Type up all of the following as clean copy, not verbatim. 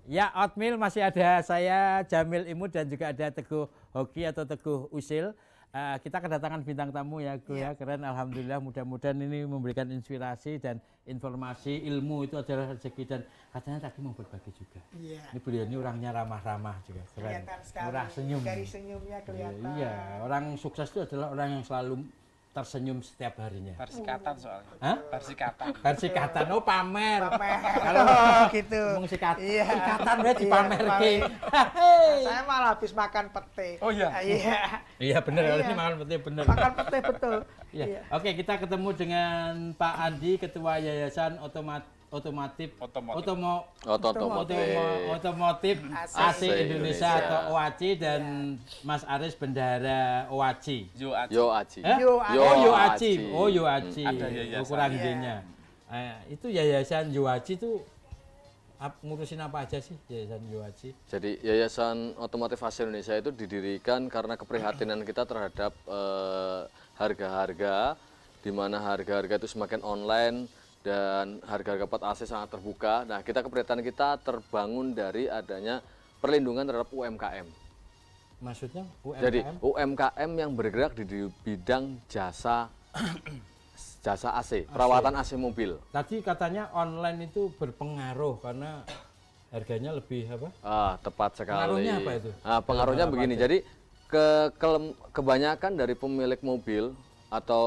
Ya, Oatmeal masih ada saya Jamil Imut dan juga ada Teguh Hoki atau Teguh Usil. Kita kedatangan bintang tamu ya, Gu ya. Keren, alhamdulillah. Mudah-mudahan ini memberikan inspirasi dan informasi. Ilmu itu adalah rezeki dan katanya tadi mau berbagi juga. Iya. Ini beliau ini orangnya ramah-ramah juga. Keren. Kelihatan sekali. Murah senyum. Dari senyumnya kelihatan. Iya, orang sukses itu adalah orang yang selalu tersenyum setiap harinya. Persikatan soalnya. Hah? Persikatan. Persikatan, oh pamer. Kalau gitu. Ngomong sikatan, Iya. ikatan deh di Iya, pamer ke. Saya malah habis makan pete. Oh iya? Iya. Iya benar, Iya. ini makan pete benar. Makan pete betul. Iya. Iya. Oke, kita ketemu dengan Pak Andi, Ketua Yayasan Otomotif AC Indonesia Indonesia. atau OACI dan Mas Aris Bendahara OACI. Yoaci. Eh? Yoaci. Yoaci. Ada yayasan. Ukuran Iya. G-nya. Itu Yayasan Yoaci itu ngurusin apa aja sih Yayasan Yoaci? Jadi Yayasan Otomotif AC Indonesia itu didirikan karena keprihatinan kita terhadap harga-harga, di mana harga-harga itu semakin online dan harga-harga pot AC sangat terbuka. Nah, keprihatinan kita terbangun dari adanya perlindungan terhadap UMKM. Maksudnya UMKM? Jadi UMKM yang bergerak di bidang jasa AC, perawatan AC mobil. Tadi katanya online itu berpengaruh karena harganya lebih apa? Tepat sekali. Pengaruhnya apa itu? Pengaruhnya Apa begini. aja? Jadi kebanyakan dari pemilik mobil atau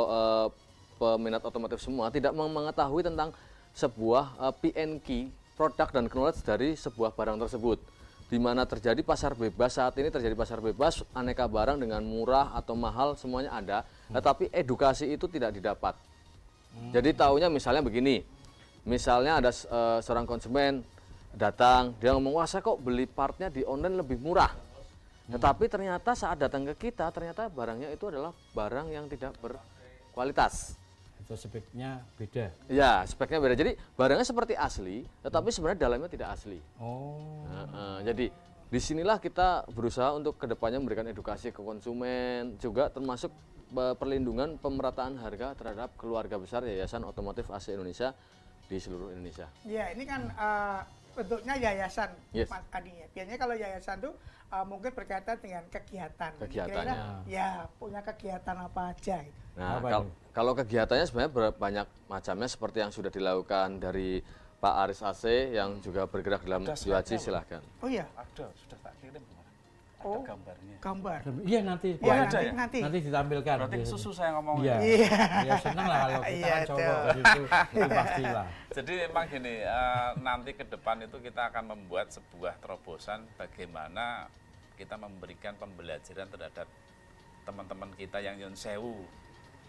peminat otomotif semua tidak mengetahui tentang sebuah PNK, produk dan knowledge dari sebuah barang tersebut. Di mana terjadi pasar bebas, saat ini terjadi pasar bebas, aneka barang dengan murah atau mahal semuanya ada, tetapi edukasi itu tidak didapat. Jadi taunya misalnya begini, misalnya ada seorang konsumen datang, dia ngomong, wah saya kok beli partnya di online lebih murah. Tetapi ternyata saat datang ke kita, ternyata barangnya itu adalah barang yang tidak berkualitas. Itu speknya beda. Ya, speknya beda. Jadi barangnya seperti asli, tetapi sebenarnya dalamnya tidak asli. Oh. Jadi disinilah kita berusaha untuk kedepannya memberikan edukasi ke konsumen, juga termasuk perlindungan pemerataan harga terhadap keluarga besar Yayasan Otomotif AC Indonesia di seluruh Indonesia. Iya, ini kan bentuknya yayasan, Yes. Mas Adi. Biasanya kalau yayasan tuh mungkin berkaitan dengan kegiatan. Kegiatannya. Kira-kira, ya, punya kegiatan apa aja gitu. Nah, Apa itu? kalau kegiatannya sebenarnya banyak macamnya seperti yang sudah dilakukan dari Pak Aris AC yang juga bergerak dalam Yoaci, silahkan. Oh iya, Ada, sudah tak kirim kemarin. Ada Oh. gambarnya. gambar. Iya nanti. Iya, Pak. ada ya? nanti. Ditampilkan. Berarti susu saya ngomong. Iya. Iya. Ya seneng lah kalau kita Iya, kan cowok tuh. gitu. Itu pastilah. Jadi memang gini, nanti ke depan itu kita akan membuat sebuah terobosan bagaimana kita memberikan pembelajaran terhadap teman-teman kita yang nyun sewu,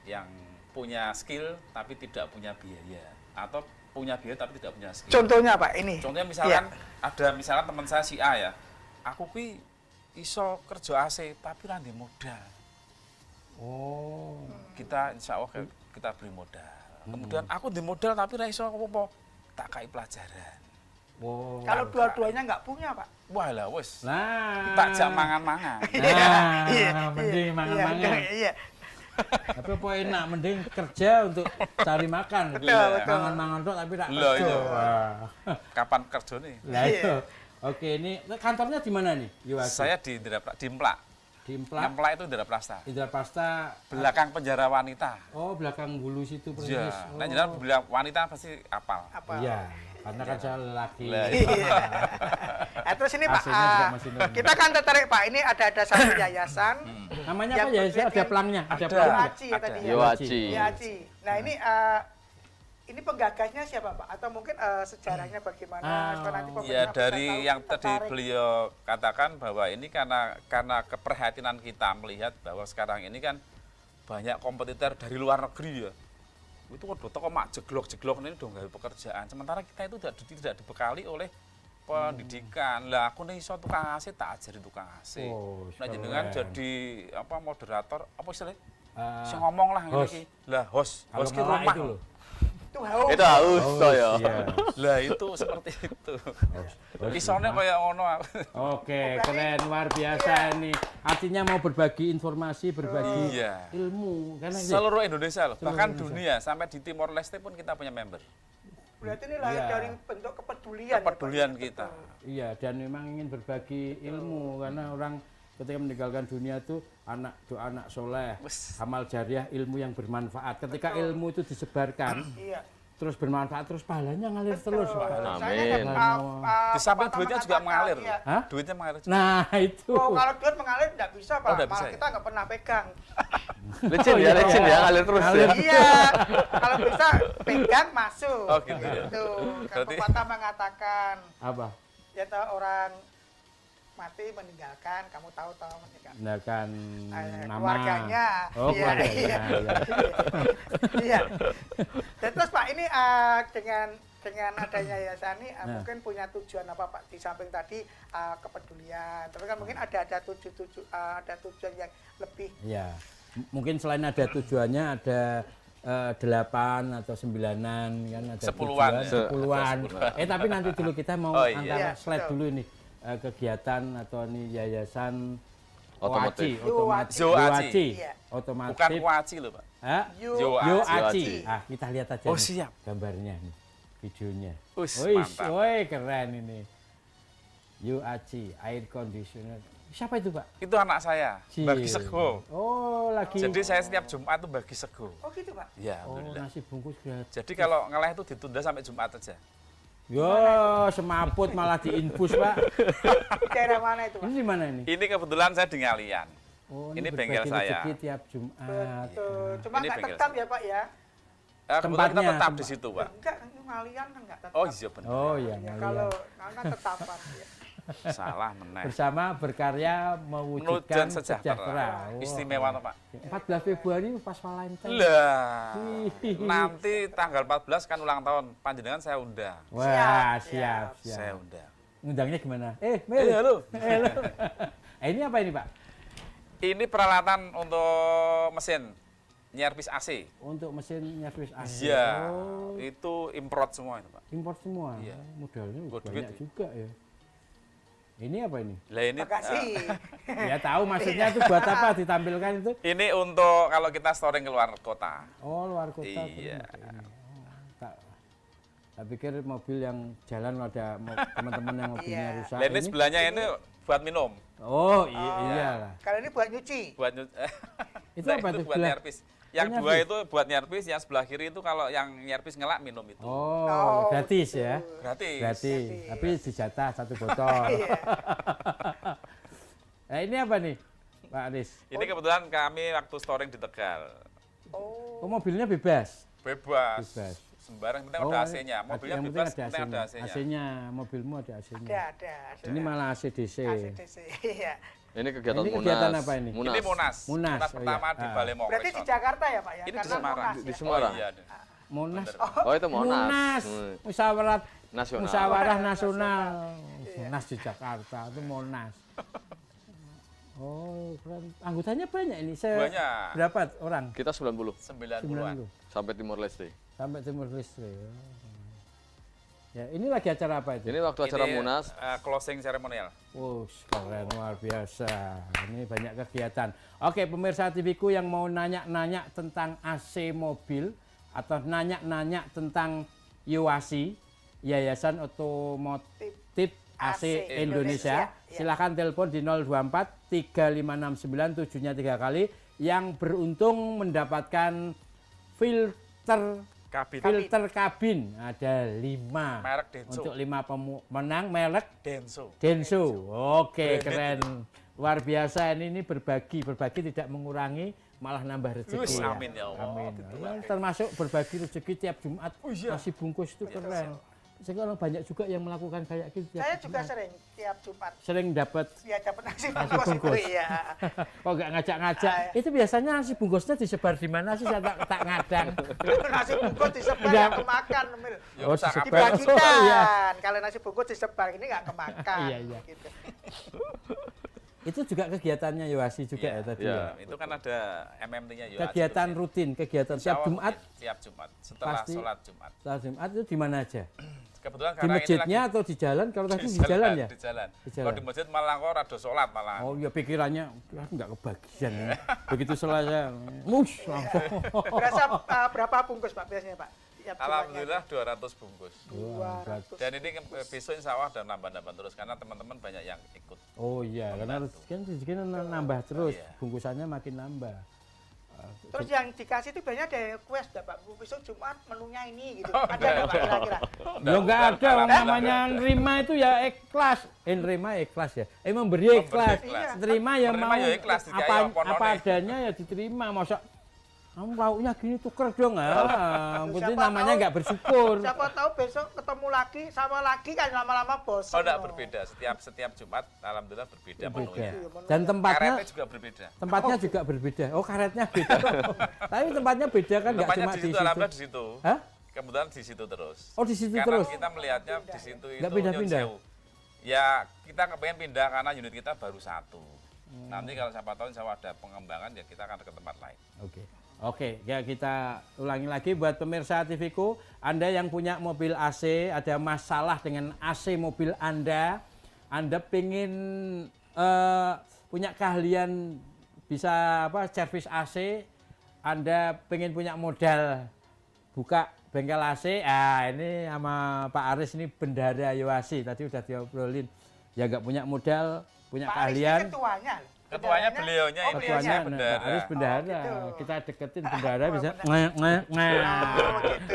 yang punya skill tapi tidak punya biaya, atau punya biaya tapi tidak punya skill. Contohnya Pak ini. Contohnya misalkan ada misalkan teman saya si A ya, aku pi iso kerja AC tapi ra ndek modal. Oh. Kita insya Allah kita beri modal. Kemudian aku di modal tapi ra iso apa-apa, tak kai pelajaran. Wow. Kalau dua-duanya nggak punya Pak. Wah lah wes, Nah. tak jak mangan-mangan. Nah, mending Iya, mangan-mangan. Iya. Tapi apa enak, mending kerja untuk cari makan. Betul, betul. Mangan-mangan tok tapi tak Loh, kerja. iya. Wah. Kapan kerja nih? Lah itu. Oke, ini kantornya di mana nih? Yoaci? Saya di Implak. Di Implak, Implak itu Indra Prasta. Indra Pasta. Belakang penjara wanita. Oh, belakang Hulu situ persis. Iya. Oh. Nah, jangan bilang wanita pasti apal. Apa? Iya, karena kan saya lelaki. Lah, Iya. Terus ini Pak, AC-nya juga masih normal. kita kan tertarik Pak, ini ada satu yayasan. Namanya Yang apa ya? bergerak Ada di- pelangnya, ada Ada. pelangnya. Yoaci ya Ada. tadi ya. Yoaci. Yoaci. Nah ini penggagasnya siapa Pak? Atau mungkin sejarahnya bagaimana? Supaya nanti pemirsa Ya bisa dari tahu, yang tadi tertarik. beliau katakan bahwa ini karena keprihatinan kita melihat bahwa sekarang ini kan banyak kompetitor dari luar negeri ya. Itu udah toko mak jeglok-jeglok ini udah nggak ada pekerjaan. Sementara kita itu tidak dibekali oleh pendidikan. Lah aku nih iso tukang AC tak ajari tukang AC. Oh, Nah jenengan keren. jadi apa moderator apa istilahnya? Ah, Sing ngomong lah ngene host. iki. Lah host kalau ki ngelak rumah. itu loh. Itu haus. Itu haus ya. Iya. Lah itu seperti itu. Isone kaya ngono aku. Oke, keren, luar biasa ini. Artinya mau berbagi informasi, berbagi Iya. ilmu. Karena ini- Seluruh Indonesia loh, Seluruh bahkan Indonesia. dunia sampai di Timor Leste pun kita punya member. Berarti ini lahir Iya. dari bentuk kepedulian. Kepedulian ya, Pak? kita. Iya, dan memang ingin berbagi ilmu karena orang ketika meninggalkan dunia itu anak soleh, Wes. amal jariah, ilmu yang bermanfaat. Ketika ilmu itu disebarkan, Iya. terus bermanfaat, terus pahalanya ngalir terus, Pak. Amin. Di samping duitnya juga mengalir. Iya. Hah? Duitnya mengalir. Nah, itu. Oh, kalau duit mengalir tidak bisa, Pak. nggak bisa Malah ya? kita nggak pernah pegang. Licin ya, licin ya, ngalir terus ya. Iya, kalau bisa pegang masuk. Oh, gitu ya. Gitu. Kan Berarti- pepatah mengatakan, Apa? ya tahu orang mati meninggalkan, kamu tahu meninggalkan. Tindakan nama. Keluarganya. Oh, Iya, keluarganya. iya. Iya. Iya. Dan terus Pak, ini dengan adanya yayasan ini Nah. mungkin punya tujuan apa Pak? Di samping tadi kepedulian, tapi kan mungkin ada tujuan yang lebih. Iya. Mungkin selain ada tujuannya ada 8 atau 9-an kan ada Sepuluhan, tujuan, ya. 10-an. Tapi nanti dulu kita mau Oh, iya. antara Iya, slide betul. dulu ini kegiatan atau ini yayasan Otomotif. otomatis, Yoaci. Iya. otomatis. Bukan kuaci loh, Pak. Hah? Yoaci. Yoaci. Yoaci. Kita lihat aja Oh, nih siap. gambarnya nih, videonya. Wis, Wih, mantap. woi, keren ini. Yoaci, air conditioner. Siapa itu, Pak? Itu anak saya, bagi Cil. sego. Oh, lagi. Jadi saya setiap Jumat tuh bagi sego. Oh gitu Pak. Ya, Oh, alhamdulillah. nasi bungkus gratis. Jadi kalau ngeleh itu ditunda sampai Jumat aja. Yo, semaput malah diinfus, Pak. Di daerah mana itu Pak? Ini di mana ini? Ini kebetulan saya di Ngalian. Oh, ini berbagi bengkel saya. rezeki tiap Jumat. Betul. Cuma Ini nggak bengkel tetap ya Pak ya? Kebetulan kita Tempatnya, tetap di tempat. situ, Pak. Enggak, ini ngalian kan nggak tetap. Oh iya benar. Oh iya, Ya, ngalian. kalau kan tetapan ya. Salah meneh. Bersama berkarya mewujudkan Menunjukkan sejahtera. Oh. Istimewa toh, Pak. 14 Februari pas Valentine. Lah, Wih. nanti tanggal 14 kan ulang tahun. Panjenengan saya undang. Wah, Siap, siap. Saya undang. Ngundangnya gimana? Mil. halo. Halo. Ini apa ini, Pak? Ini peralatan untuk mesin nyervis AC. Untuk mesin nyervis AC. Iya, Oh, itu import semua itu, Pak. import semua. Iya. Modalnya Gua banyak duit. juga ya. Ini apa ini? Lah ini Makasih. Ya tahu maksudnya itu buat apa ditampilkan itu? ini untuk kalau kita storing ke luar kota. Oh, luar kota. Iya. ternyata ini. Oh, tak pikir mobil yang jalan ada teman-teman yang mobilnya Iya. rusak. Lah ini sebelahnya ini buat minum, Oh, iyalah. Kalau ini buat nyuci. buat Itu Nah, apa itu itu buat sebelah? nyervis. Yang Oh, dua nyervis. itu buat nyervis, yang sebelah kiri itu kalau yang nyervis ngelak minum itu. Oh, Oh, gratis ya. Gratis. Gratis. Tapi dijatah 1 botol. Iya. Nah, ini apa nih, Pak Aris? Ini kebetulan kami waktu storing di Tegal. Oh, mobilnya bebas. Bebas. Bebas. Sembarang penting Oh, ada AC-nya. Mobilnya yang penting bebas, ada penting ada AC-nya. AC-nya. AC-nya, mobilmu ada AC-nya. Ada. Ini malah AC/DC. ACDC. Iya. Ini kegiatan Ini Munas. kegiatan apa ini? Ini Monas. Munas, oh pertama iya. di Ah. Balai Mongkes. Berarti di Jakarta ya Pak ya? Ini di Karena Semarang. Monas Di ya? Semarang. Oh, iya. Munas. Oh, itu Monas. Munas. Hmm. Musyawarah Nasional. Nasional. Munas di Jakarta itu Monas. Oh, keren. Anggotanya banyak ini. Banyak. Berapa orang? Kita 90 90-an. 90. sampai Timor Leste. Sampai Timur Leste. Ya, ini lagi acara apa itu? Ini waktu acara Ini, Munas, closing seremonial. Oh, keren, luar biasa. Ini banyak kegiatan. Oke, pemirsa TV-ku yang mau nanya-nanya tentang AC mobil atau nanya-nanya tentang Yoaci, Yayasan Otomotif AC Indonesia, Indonesia. silahkan telepon di 024 3569 7-nya 3 kali yang beruntung mendapatkan filter kabin ada 5 Merek Denso. untuk 5 pemenang merek Denso. Denso. Oke, keren. Luar biasa ini berbagi tidak mengurangi malah nambah rezeki. Wis, ya. amin ya Allah. Amin. Ya, termasuk berbagi rezeki tiap Jumat nasi bungkus itu keren. Sekarang banyak juga yang melakukan kayak gitu. tiap Saya juga Jumat. sering tiap Jumat Sering dapat ya dapat nasi Nasi bungkus itu bungkus. ya. kok nggak ngajak-ngajak. Itu biasanya nasi bungkusnya disebar di mana sih? Saya tak ngadang. Nasi bungkus disebar Udah. nggak kemakan, Mil. Ya, Oh, bisa disebar. kabeh. Dibagikan. Oh, iya. Kalau nasi bungkus disebar ini nggak kemakan. Iya, iya. Gitu. Itu juga kegiatannya Yoaci juga Iya, ya tadi. iya. Ya. Itu kan ada MMT-nya ya. Kegiatan rutin, kegiatan Insya tiap Allah Jumat, rutin, tiap Jumat setelah Pasti. sholat Jumat. setelah Jumat itu di mana aja? Kebetulan Di karena masjidnya ini atau di jalan? Kalau tadi lagi di jalan ya? Di jalan. Di jalan. Kalau di masjid malah kok rada sholat malah. Oh iya pikirannya nggak kebagian ya. Begitu selesai, mus langsung. Berasa berapa bungkus Pak biasanya Pak? Setiap Alhamdulillah 200 bungkus. 200. Dan ini besok insya Allah ada nambah-nambah terus karena teman-teman banyak yang ikut. Oh iya, karena rezeki kan nambah terus, bungkusannya makin nambah. Terus yang dikasih itu banyak ada request dah Pak, besok Jumat menunya ini gitu. Ada nggak Pak kira-kira? Ya enggak ada, orang namanya nerima itu ya ikhlas. Nerima ikhlas ya. Memberi ikhlas. Terima ya mau. Menerima ya ikhlas, apa adanya ya diterima. Masa kamu lauknya gini tuker dong. Mungkin namanya enggak bersyukur. Siapa tahu besok ketemu lagi sama lagi kan lama-lama bosan. Oh enggak berbeda, setiap Jumat alhamdulillah berbeda menunya. Dan tempatnya Karetnya juga berbeda. Tempatnya juga berbeda. Oh, karetnya beda. Tapi tempatnya beda kan enggak Tempatnya cuma di di situ, situ. alhamdulillah di situ. Hah? Kebetulan di situ terus. Oh, di situ Karena terus. kita melihatnya di situ itu Nggak pindah-pindah? Nyun Sewu. Ya kita kepengen pindah karena unit kita baru satu. Nanti kalau siapa tahu insya Allah ada pengembangan ya kita akan ke tempat lain. Oke, ya kita ulangi lagi buat pemirsa TVku, Anda yang punya mobil AC, ada masalah dengan AC mobil Anda pengen punya keahlian bisa servis AC, Anda pengen punya modal buka bengkel AC, ini sama Pak Aris ini bendahara Yoasi, tadi udah diobrolin, ya nggak punya modal, punya Pak keahlian. Aris ini ketuanya. Ketuanya beliaunya ini Ketuanya bendahara. Pak Aris bendahara, gitu. kita deketin bendahara bisa Oh, gitu.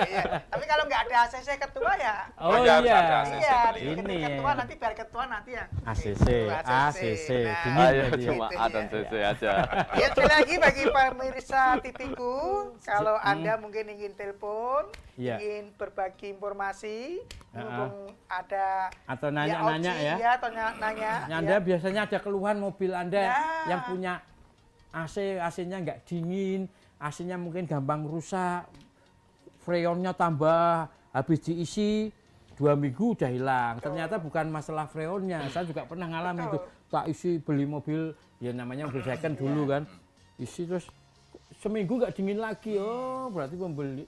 Iya. Tapi kalau nggak ada ACC ketua ya. Oh Ada iya, ACC. Iya, ini ini ketua nanti biar ketua nanti ya. ACC, ACC, Nah, dingin Ayo berarti ya. cuma A dan CC aja. Ya sekali lagi bagi pemirsa TV-ku, kalau Anda mungkin ingin telepon, Iya. ingin berbagi informasi, mumpung ada Atau nanya-nanya opsi, ya. atau nanya. Anda biasanya ada keluhan mobil Anda Ya. yang punya AC-nya nggak dingin, AC-nya mungkin gampang rusak, freonnya tambah, habis diisi 2 minggu udah hilang. Ternyata bukan masalah freonnya, saya juga pernah ngalamin itu. Tak isi beli mobil, ya namanya mobil second dulu kan, isi terus seminggu nggak dingin lagi. Oh berarti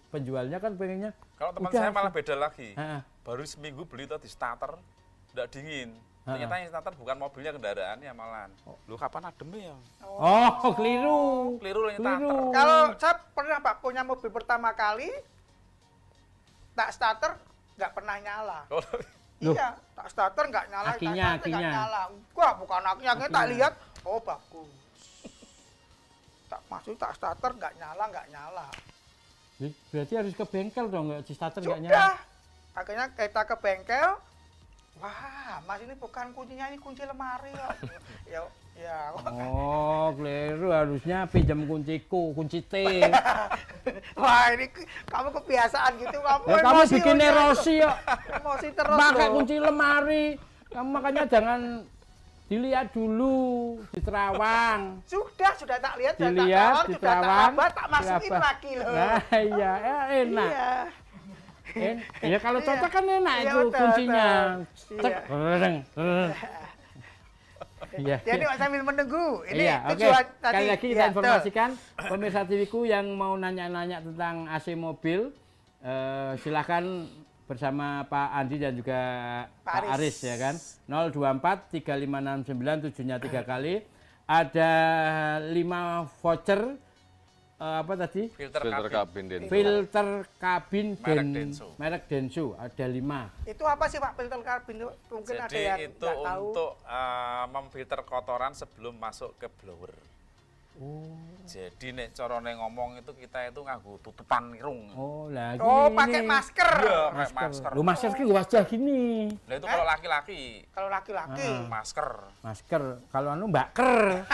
penjualnya kan pengennya. Kalau teman udah, saya malah beda lagi. Ha-ha. Baru seminggu beli tadi starter, tidak dingin. Ternyata yang starter bukan mobilnya kendaraannya malahan. Lu kapan ademnya ya? Oh keliru. Keliru yang starter. Kalau saya pernah Pak punya mobil pertama kali, tak starter nggak pernah nyala. Oh, Iya, tak starter nggak nyala, Akinya, tak starter nggak akinya. nyala. Enggak, bukan akinya, tak lihat, oh bagus. Maksudnya tak starter nggak nyala. Berarti harus ke bengkel dong, nggak di starter nggak nyala. Sudah, akhirnya kita ke bengkel. Wah, Mas ini bukan kuncinya, ini kunci lemari kok. ya. Oh, keliru, harusnya pinjam kunciku, kunci T. Wah, ini kamu kebiasaan gitu, kamu Ya, kamu bikin aja. erosi ya. Emosi terus Pakai loh. kunci lemari. Kamu makanya jangan dilihat dulu di terawang. Sudah tak lihat, Dilihat di sudah tak terawang. rabat, tak masukin Berapa? lagi loh. Nah, iya, enak. Iya. Ya kalau Iya. cocok kan enak Iya, itu betul, kuncinya. betul. Cek, Iya. reng. Iya. Jadi sambil menunggu, ini Iya, oke. tujuan tadi. Sekali lagi kita Ya, informasikan pemirsa TV-ku yang mau nanya-nanya tentang AC mobil, silakan bersama Pak Andi dan juga Pak Aris ya kan. 024 3569 7-nya 3 kali. Ada 5 voucher tadi? filter Filter kabin. kabin Denso. Filter kabin Merek Denso. merek Denso ada 5. Itu apa sih Pak filter kabin itu? Mungkin ada Jadi yang itu nggak tahu. untuk memfilter kotoran sebelum masuk ke blower. Jadi nek corone ngomong itu kita itu nganggo tutupan irung. Oh, lagi. Oh, pakai masker. Iya, pakai masker. Lu masker ki wajah gini. Nah itu kalau laki-laki Kalau laki-laki. masker. Masker. Kalau anu baker.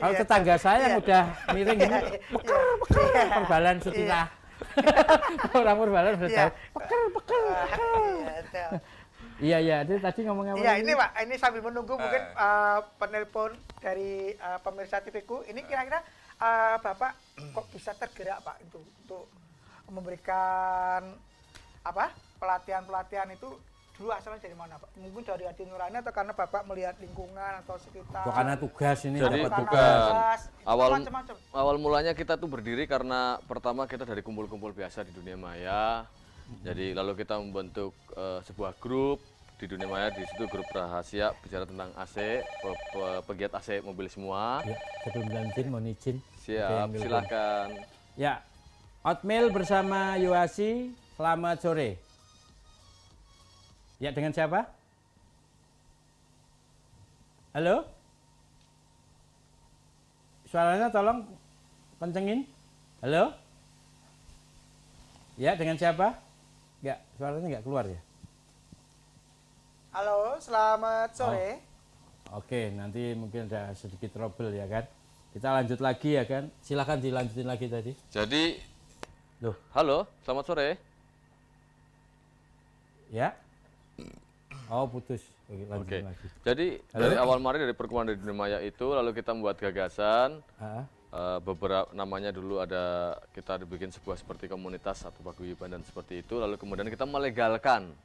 Kalau tetangga saya yang udah miring gini, peker, perbalan setirah. Orang perbalan sudah Iya. tahu. Peker. Iya, betul. Iya, itu tadi ngomongnya apa? Iya, tadi? ini Pak, ini sambil menunggu mungkin penelpon dari pemirsa TV-ku. Ini kira-kira Bapak kok bisa tergerak Pak itu untuk memberikan pelatihan-pelatihan itu dulu asalnya dari mana Pak? Mungkin dari Hati Nurani atau karena Bapak melihat lingkungan atau sekitar? Oh, karena tugas ini Jadi dapat Karena tugas. tugas, itu macam-macam. Awal mulanya kita tuh berdiri karena pertama kita dari kumpul-kumpul biasa di dunia maya. Jadi lalu kita membentuk sebuah grup di dunia maya, di situ grup rahasia bicara tentang AC, pegiat AC mobil semua. Ya, sebelum lanjut mau izin. Siap, silakan. Ya. Hotmail bersama Yoasi, selamat sore. Ya, dengan siapa? Halo? Suaranya tolong kencengin. Halo? Ya, dengan siapa? Enggak, suaranya enggak keluar ya? Halo, selamat sore. Oke, nanti mungkin ada sedikit trouble ya kan. Kita lanjut lagi ya kan. Silakan dilanjutin lagi tadi. Jadi, Loh, halo, selamat sore. ya? Oh, putus. Oke, Oke. lanjutin lagi. Jadi dari awal Mari dari perkumpulan dari Dunia Maya itu, lalu kita membuat gagasan. Ah, Beberapa namanya dulu ada, kita bikin sebuah seperti komunitas atau paguyuban dan seperti itu. Lalu kemudian kita melegalkan.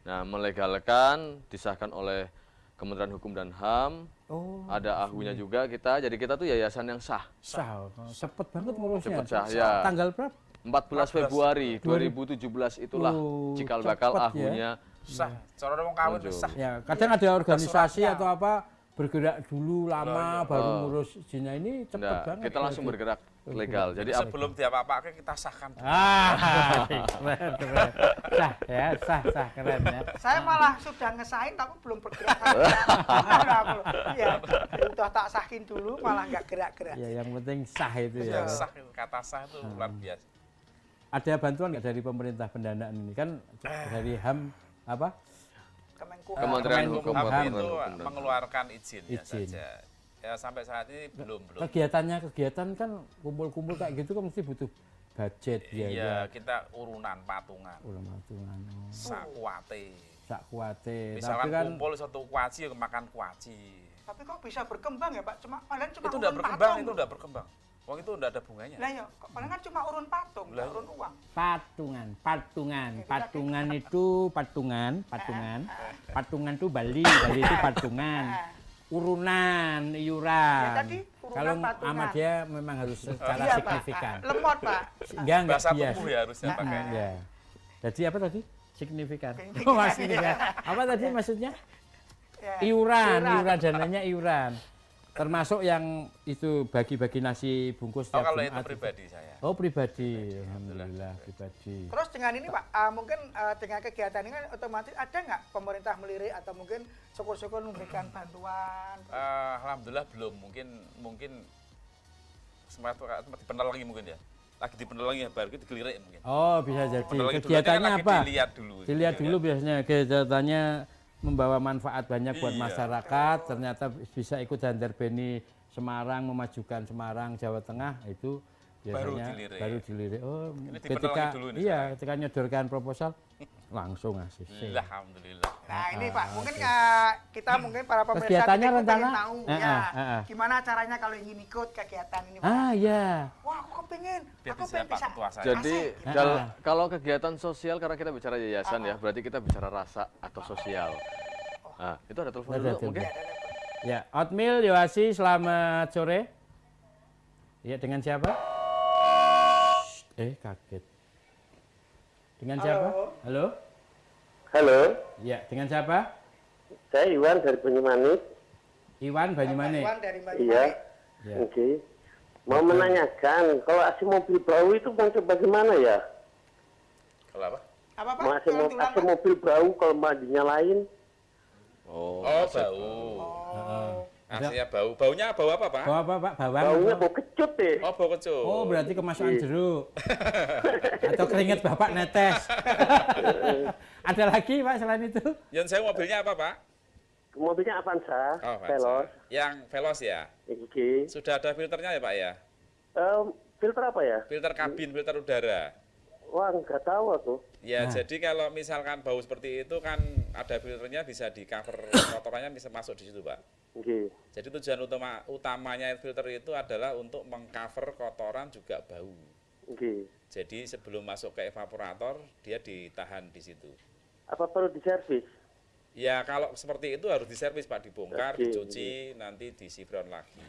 Nah, melegalkan disahkan oleh Kementerian Hukum dan HAM. Oh, Ada ahunya juga kita. Jadi kita tuh yayasan yang sah. sah. Cepet banget ngurusnya. Cepet sah, ya. Tanggal berapa? 14 Februari 2017 itulah Oh, cikal bakal cepet ya. ahunya. Sah, cara orang kawin Muncul. sah. Ya, kadang ada organisasi suratnya. atau apa bergerak dulu lama Iya. baru ngurus izinnya. Ini cepet Nggak, banget. kita langsung bergerak legal. Jadi Sebelum dia apa-apa kita sahkan. keren, keren. Sah ya, sah, keren ya. Saya malah sudah ngesahin tapi belum bergerak. Ya, udah tak sahin dulu malah nggak gerak-gerak. Ya, yang penting sah itu Ya, ya. sah itu, kata sah itu luar biasa. Ada bantuan nggak dari pemerintah pendanaan ini? Kan dari HAM apa? Kemenku. Kementerian Kemenkum Hukum HAM Kami Kementerian itu Hukum dan HAM. mengeluarkan izin, ya Izin. saja. Ya sampai saat ini belum. Kegiatan kan kumpul-kumpul kayak gitu kan mesti butuh budget ya. Iya, kita urunan patungan. Ulama-ulama. Sakuate. Sak kuate. Tapi Misalkan kan kumpul satu kuaci ya makan kuaci. Tapi kok bisa berkembang ya Pak? Kalian cuma Itu udah urun berkembang, patung. itu udah berkembang. Wong itu udah ada bunganya. Lah ya, kalian kan cuma urun patung, nggak Lah. urun uang. patungan itu patungan tuh Bali itu patungan. Urunan, iuran. Ya, tadi urunan Kalau patungan. sama dia memang harus secara Iya, Pak. signifikan. Lemot Pak. Enggak Bahasa bias. tubuh ya harusnya pakai. Ya. Jadi apa tadi? Signifikan. Signifikan. Oh, masih signifikan. Apa tadi maksudnya? Ya. Iuran dananya iuran. Termasuk yang itu bagi-bagi nasi bungkus Oh, tiap kalau itu Jumat. pribadi saya. Oh, pribadi. Alhamdulillah, pribadi. Terus dengan ini Pak, mungkin dengan kegiatan ini kan otomatis ada nggak pemerintah melirik atau mungkin syukur-syukur memberikan bantuan? Alhamdulillah belum. Mungkin sempat dipenel lagi mungkin ya. Lagi dipenel lagi ya, baru itu digelirik mungkin. Oh, bisa jadi. Dipenel lagi dulu. Kegiatannya Nanti kan apa? lagi dilihat dulu. Dilihat dulu biasanya kegiatannya membawa manfaat banyak buat Iya. masyarakat, ternyata bisa ikut Handerbeni Semarang, memajukan Semarang, Jawa Tengah, itu biasanya baru dilirik. Oh, Ini dipenel ketika lagi dulu nih iya, ketika nyodorkan proposal langsung ngasih. Alhamdulillah. Nah ini Pak, mungkin kita mungkin para pemirsa Kegiatannya TV rencana? pengen tahu ya Heeh. gimana caranya kalau ingin ikut kegiatan ini Pak. Ah, ya. Wah aku kepingin, Biar aku bisa pengen Pak bisa. Ketua saya. Jadi Ah. kalau kegiatan sosial, karena kita bicara yayasan ya, berarti kita bicara rasa atau sosial. Nah, itu ada telepon Ada dulu telepon. mungkin. Ya, Otmil Yoasi, selamat sore. Ya, dengan siapa? Kaget. Dengan siapa? Halo? Halo, Ya, dengan siapa? saya Iwan dari Banyumanik. Iwan Banyumanik. Iwan dari Iya, Banyumanik. Ya. oke. Mau menanyakan, kalau AC mobil bau itu mau bagaimana ya? Kalau apa? Apa Pak? Mau Tolong diulang, AC Pak. mobil bau kalau mau dinyalain? Oh, Oh, bau. Aslinya bau. Baunya bau apa, Pak? Bau apa, Pak? Bawang? Baunya apa? bau kecut deh. Oh, bau kecut. Oh, berarti kemasukan jeruk. Atau keringet Bapak netes. Ada lagi, Pak, selain itu? Yang saya mobilnya apa, Pak? Mobilnya Avanza, Oh, Avanza. Veloz. Yang Veloz ya? Oke. Sudah ada filternya ya, Pak ya? Filter apa ya? Filter kabin, filter udara. Wah, nggak tahu aku. Ya, Nah. jadi kalau misalkan bau seperti itu kan ada filternya, bisa di cover kotorannya bisa masuk di situ, Pak. Oke. Jadi tujuan utamanya filter itu adalah untuk mengcover kotoran juga bau. Oke. Jadi sebelum masuk ke evaporator, dia ditahan di situ. Apa perlu diservis? Ya kalau seperti itu harus diservis, Pak, dibongkar, Oke, dicuci, nanti disifron lagi.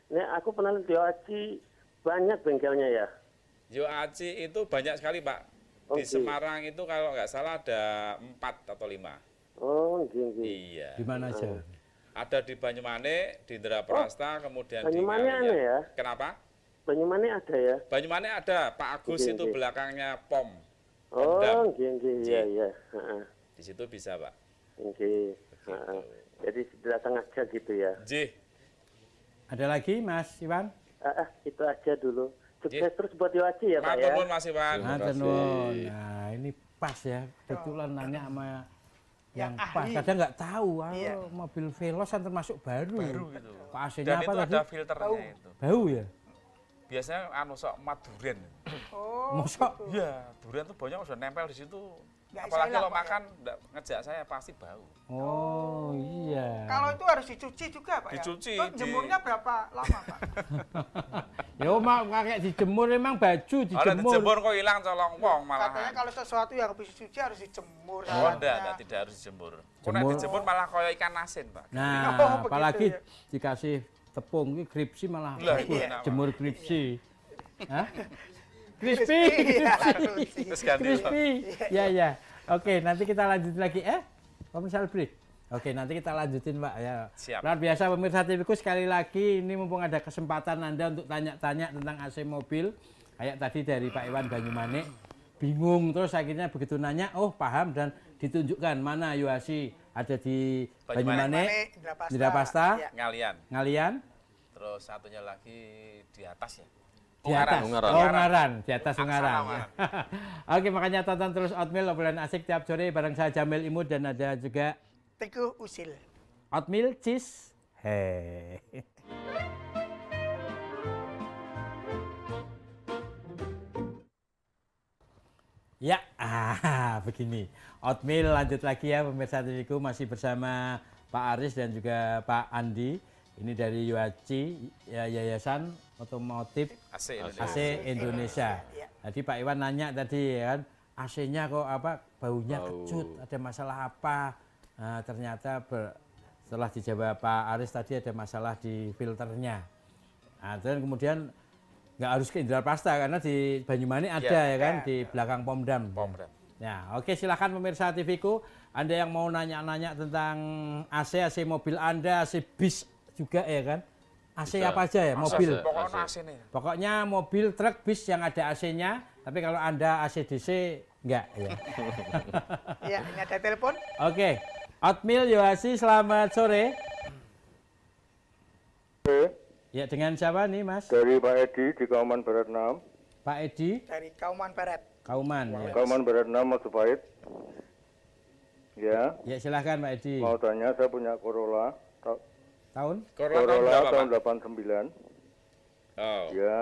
Nah, aku pernah lihat di OAC banyak bengkelnya ya. Yoaci itu banyak sekali, Pak. Di Oke. Semarang itu kalau nggak salah ada 4 atau 5. Oh, oke. Iya. Di mana aja? Ada di Banyumanik, di Indraprasta, kemudian di Banyumanik Ngalian. aneh ya? Kenapa? Banyumanik ada ya? Banyumanik ada, Pak Agus Oke, itu oke. belakangnya POM. Oh, Pomdam. nggih, iya, iya. Heeh. Di situ bisa, Pak. Nggih. Heeh. Jadi datang aja gitu ya. J. Ada lagi Mas Iwan? Itu aja dulu. Sukses terus buat Yohaji ya, Pak Matur ya. nuwun Mas Iwan. Matur nuwun. Nah, ini pas ya. Kebetulan nanya sama yang pas. ahli. Kadang nggak tahu, Iya. mobil Veloz kan termasuk baru. Baru gitu. Kok AC-nya Dan apa itu tadi? ada filternya itu. Bau ya? Biasanya sok mat durian. Oh, Mosok? Iya, durian tuh banyak udah nempel di situ. Nggak Apalagi hilang, kalau Pak, ya? makan ngejak saya pasti bau. Oh, iya. kalau itu harus dicuci juga, Pak Dicuci, ya? Terus jemurnya berapa lama, Pak? Ya mak kayak dijemur emang baju Ada dijemur. dijemur kok hilang colong wong Katanya malahan. kalau sesuatu yang habis dicuci harus dijemur. Oh, saladnya. tidak harus dijemur. Kok nek Jemur. dijemur malah koyo ikan asin, Pak. Nah, Oh, begitu apalagi ya. dikasih tepung ini kripsi malah Lah, bagus. iya. Jemur kripsi. Hah? Crispy. Iya, Terus ganti. Pak. Crispy. Ya ya. Oke, nanti kita lanjutin lagi. Commercial break. Oke, nanti kita lanjutin, Pak ya. Siap. Luar biasa pemirsa TV-ku, sekali lagi ini mumpung ada kesempatan Anda untuk tanya-tanya tentang AC mobil. Kayak tadi dari Pak Iwan Banyumanik, bingung terus akhirnya begitu nanya, oh paham dan ditunjukkan mana Yohaji ada di Banyumanik, Indrapasta, Ya. Ngalian. Ngalian, Terus satunya lagi di atas ya. di atas. Ungaran. Oh, Ungaran, di atas Aksara Ungaran. Ungaran. Oke, makanya tonton terus Oatmeal, obrolan asik tiap sore bareng saya Jamil Imut dan ada juga Teguh Usil. Oatmeal cheese. Hei. Ya, begini. Oatmeal lanjut lagi ya pemirsa TV-ku, masih bersama Pak Aris dan juga Pak Andi. Ini dari Yohaji, ya, Yayasan Otomotif AC Indonesia. AC Indonesia. Ya. Tadi Pak Iwan nanya tadi ya kan, AC-nya kok apa baunya kecut, ada masalah apa? Nah, ternyata setelah dijawab Pak Aris tadi ada masalah di filternya. Nah, dan kemudian nggak harus ke Indrapasta karena di Banyumanik ada ya kan, di belakang Pomdam. Pomdam. Ya, oke, silakan pemirsa TV-ku, Anda yang mau nanya-nanya tentang AC mobil Anda, AC bis juga ya kan? AC Bisa. apa aja ya? Mobil. Pokoknya AC nih. Pokoknya mobil, truk, bis yang ada AC-nya, tapi kalau Anda AC DC enggak ya. Ya, ini ada telepon. Oke. Oatmeal Yohaji, selamat sore. Ya, dengan siapa nih, Mas? Dari Pak Edi di Kauman Barat 6. Pak Edi Dari Kauman Barat. Kauman. Ya, Kauman Barat 6 Majapahit. Ya, ya silahkan Pak Edi. mau tanya saya punya Corolla. Tahun? Corolla tahun Corolla berapa, tahun Pak? 89. Oh. Ya.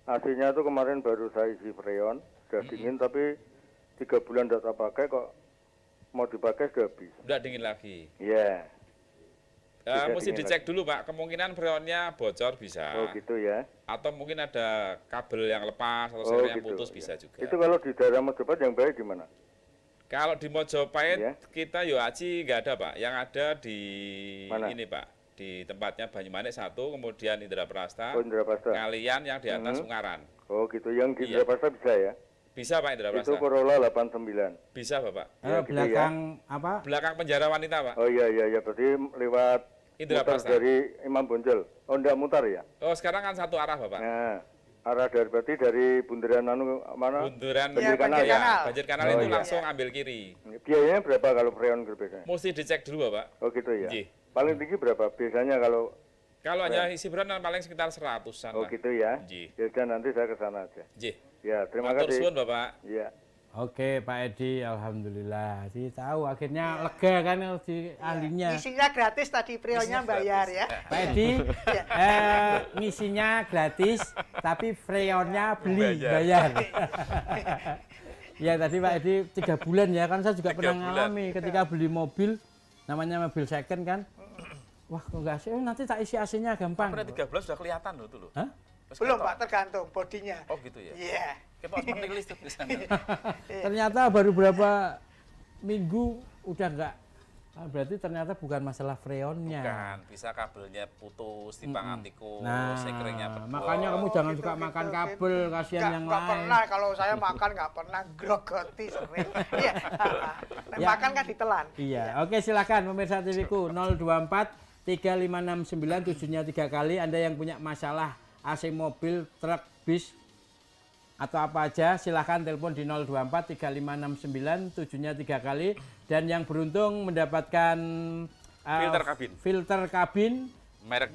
AC-nya tuh kemarin baru saya isi freon, sudah dingin tapi 3 bulan tidak saya pakai kok mau dipakai sudah habis. Udah dingin lagi. Ya. Bisa Mesti dingin dicek dulu, Pak. Kemungkinan freonnya bocor bisa. Oh gitu ya. Atau mungkin ada kabel yang lepas atau Oh seri yang gitu. putus ya. bisa juga. Itu kalau di daerah Majapahit yang baik di mana? Kalau di Mojopahit Iya. kita Yohaji nggak ada, Pak. Yang ada di Mana? ini, Pak. Di tempatnya Banyumanik 1, kemudian Indraprasta, Oh Indrapasta. Ngalian yang di atas Ungaran. Oh gitu. Yang di Iya. Indrapasta bisa ya? Bisa, Pak, Itu Indraprasta? Corolla 89. Bisa, Bapak. Ya, gitu Belakang apa? Belakang penjara wanita, Pak. Oh iya iya berarti lewat mutar Indraprasta. dari Imam Bonjol. Oh enggak mutar ya? Oh, sekarang kan satu arah, Bapak. Nah, arah dari berarti dari bundaran anu mana? Bundaran Ya, Kanal Banjir ya? Kanal. Banjir Kanal Oh, itu iya. langsung ambil kiri. Biayanya berapa kalau freon biasanya? Mesti dicek dulu, Bapak. Oh gitu ya. Iya. Paling tinggi berapa biasanya kalau Kalau hanya isi freon paling sekitar 100-an oh lah. gitu ya? Iya. Ya udah, nanti saya ke sana aja. Jih. Ya, terima Matur kasih. suwun, Bapak. Iya. Oke, Pak Edi, alhamdulillah. Jadi tahu akhirnya lega kan di ahlinya. Isinya gratis tadi, freonnya bayar ya. Pak Edi, ngisinya gratis, tapi freonnya beli, bayar. Ya tadi Pak Edi 3 bulan ya kan, saya juga 3 pernah bulan. ngalami ketika beli mobil, namanya mobil second kan. Wah, kok nggak sih? Nanti tak isi AC-nya gampang. Sampai 13 sudah kelihatan loh tuh loh. Hah? Terus Belum, ketok. Pak, tergantung bodinya. Oh gitu ya. Iya. Kita harus menulis tuh di sana. Ternyata baru berapa minggu udah nggak. Berarti ternyata bukan masalah freonnya. Bukan, bisa kabelnya putus, timbangan tikus, Nah, sekeringnya bedol. makanya kamu jangan suka Gitu, makan gitu, kabel, gitu. kasihan yang Nggak lain. pernah, kalau saya makan nggak pernah grogoti sering. Iya. Nah, Ya. makan kan ditelan. Iya, oke silakan pemirsa TV-ku 024 3569 7-nya 3 kali. Anda yang punya masalah AC mobil, truk, bis, atau apa aja, silahkan telepon di 024 3569 7-nya 3 kali. Dan yang beruntung mendapatkan filter kabin merek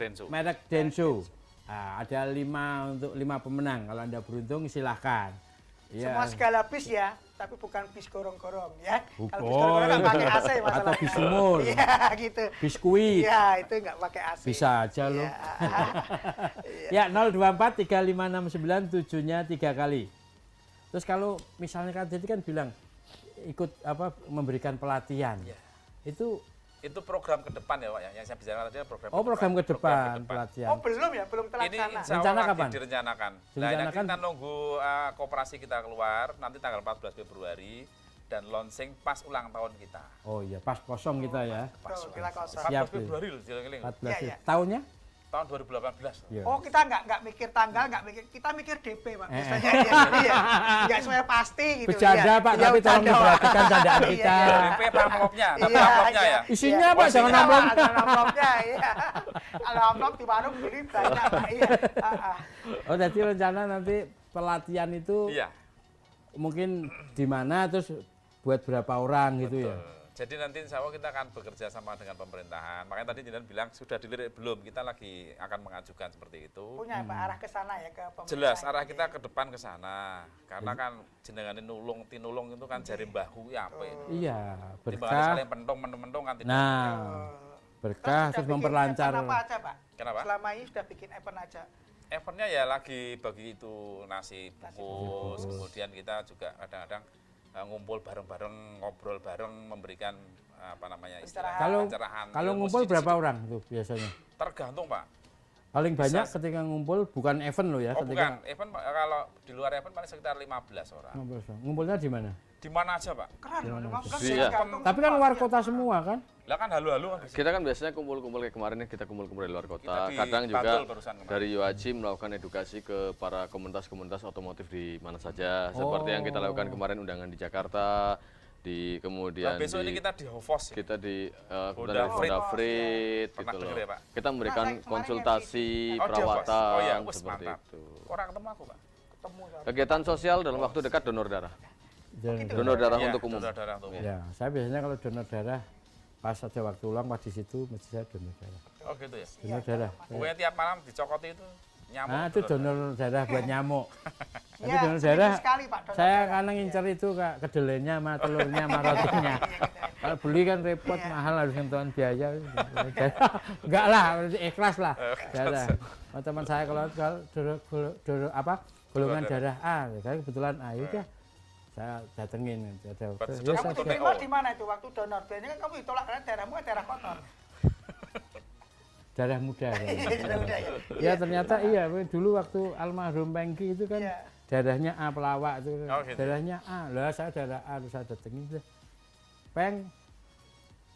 Denso. Nah, ada 5 untuk 5 pemenang. Kalau Anda beruntung silahkan. Ya. Semua segala bis ya, tapi bukan bis gorong-gorong ya. Bukan. Kalau bis gorong-gorong nggak pakai AC masalahnya. Atau bis sumur. Iya gitu. Biskuit. Iya itu nggak pakai AC. Bisa aja loh. Ya. Ya 024 3569 7-nya 3 kali. Terus kalau misalnya kan jadi kan bilang ikut apa memberikan pelatihan. Ya. Itu program ke depan ya Pak ya. Yang saya bicara tadi program program ke depan pelatihan. Oh belum ya, belum Ini terlaksana. insya Rencana Allah kapan? lagi direncanakan. Nah, nanti kita nunggu koperasi kita keluar nanti tanggal 14 Februari dan launching pas ulang tahun kita. Oh iya, pas kosong kita ya. Betul, kita kosong. 14 Siap, Februari loh, jeling-jeling. 14 Iya, iya. tahunnya? Tahun 2018. Iya. Oh kita nggak mikir tanggal, kita mikir DP Pak. Biasanya iya. Nggak semuanya pasti gitu. Bercanda iya. Pak, Iya, tapi tolong bercanda, Pak. diperhatikan candaan Iya, kita. iya. DP apa amplopnya? Tapi Iya, amplopnya iya. ya. Isinya Iya. Pak, jangan Isinya, amplop. Pak, jangan amplopnya, iya. Kalau amplop di warung beli banyak Pak. Iya. Oh, jadi rencana nanti pelatihan itu Iya. mungkin di mana terus buat berapa orang gitu ya. Jadi nanti insya Allah kita akan bekerja sama dengan pemerintahan. Makanya tadi Jinan bilang sudah dilirik belum, kita lagi akan mengajukan seperti itu. Punya Pak arah ke sana ya ke pemerintah. Jelas arah kita ke depan ke sana. Karena kan jenengan tinulung itu kan jari bahu ya apa ini. Iya, Timbangannya berkah. saling pentung kan tidak. Nah, berkah Sudah terus bikin memperlancar. event apa aja Pak? Kenapa? Selama ini sudah bikin event aja. Eventnya ya lagi bagi itu nasi bungkus, kemudian kita juga kadang-kadang ngumpul bareng-bareng, ngobrol bareng, memberikan apa namanya Kalau pencerahan. kalau ilmu ngumpul sedikit-sedikit. berapa orang tuh biasanya? Tergantung Pak. Paling banyak ketika ngumpul bukan event loh ya, Oh ketika bukan, event kalau di luar event paling sekitar 15 orang. ngumpul. Ngumpulnya di mana? Di mana aja Pak? Keren loh, 15 Iya. tergantung Tapi kan tempat, luar ya. kota semua kan? Lah kan halu-halu kan. Kita kan biasanya kumpul-kumpul kayak kemarin nih, kita kumpul-kumpul di luar kota. Kita di Kadang juga Bantul barusan kemarin. dari UACI melakukan edukasi ke para komunitas-komunitas otomotif di mana saja. Seperti yang kita lakukan kemarin undangan di Jakarta, di kemudian Nah, besok ini kita di Hovos ya. kita di Honda Honda Freed. Freed Pernah gitu denger loh. ya, Pak? Kita memberikan Nah, saya kemarin konsultasi Oh, di Hovos. perawatan Oh ya, wes seperti mantap. itu. Orang ketemu aku Pak. Ketemu sama. Kegiatan sosial dalam waktu dekat donor darah. Dan- Donor darah Iya, untuk umum. darah untuk umum. Ya, saya biasanya kalau donor darah pas ada waktu luang pas di situ mesti saya donor darah. Oh gitu ya. Donor darah. Pokoknya tiap malam dicokoti itu nyamuk. Ah, itu donor darah buat nyamuk. Tapi Iya, donor seminggu darah sekali, Pak, donor saya darah. kadang ngincer itu Kak, kedelainya sama telurnya sama rotinya. Kalau beli kan repot mahal harus ngentuan biaya. Enggak lah, ikhlas lah. Darah. Oh, teman saya kalau golongan darah A, saya kebetulan A ya saya datengin ada. Berarti Ya, sudah Kamu saya- diterima di mana itu waktu donor? Biasanya kan kamu ditolak karena darahmu kan darah kotor. darah muda. kan. Sudah udah ya. Ya ternyata iya, dulu waktu almarhum Pengki itu kan Iya. darahnya A pelawak itu. Oh, gitu. Darahnya A. Lah saya darah A terus saya datengin itu. Peng,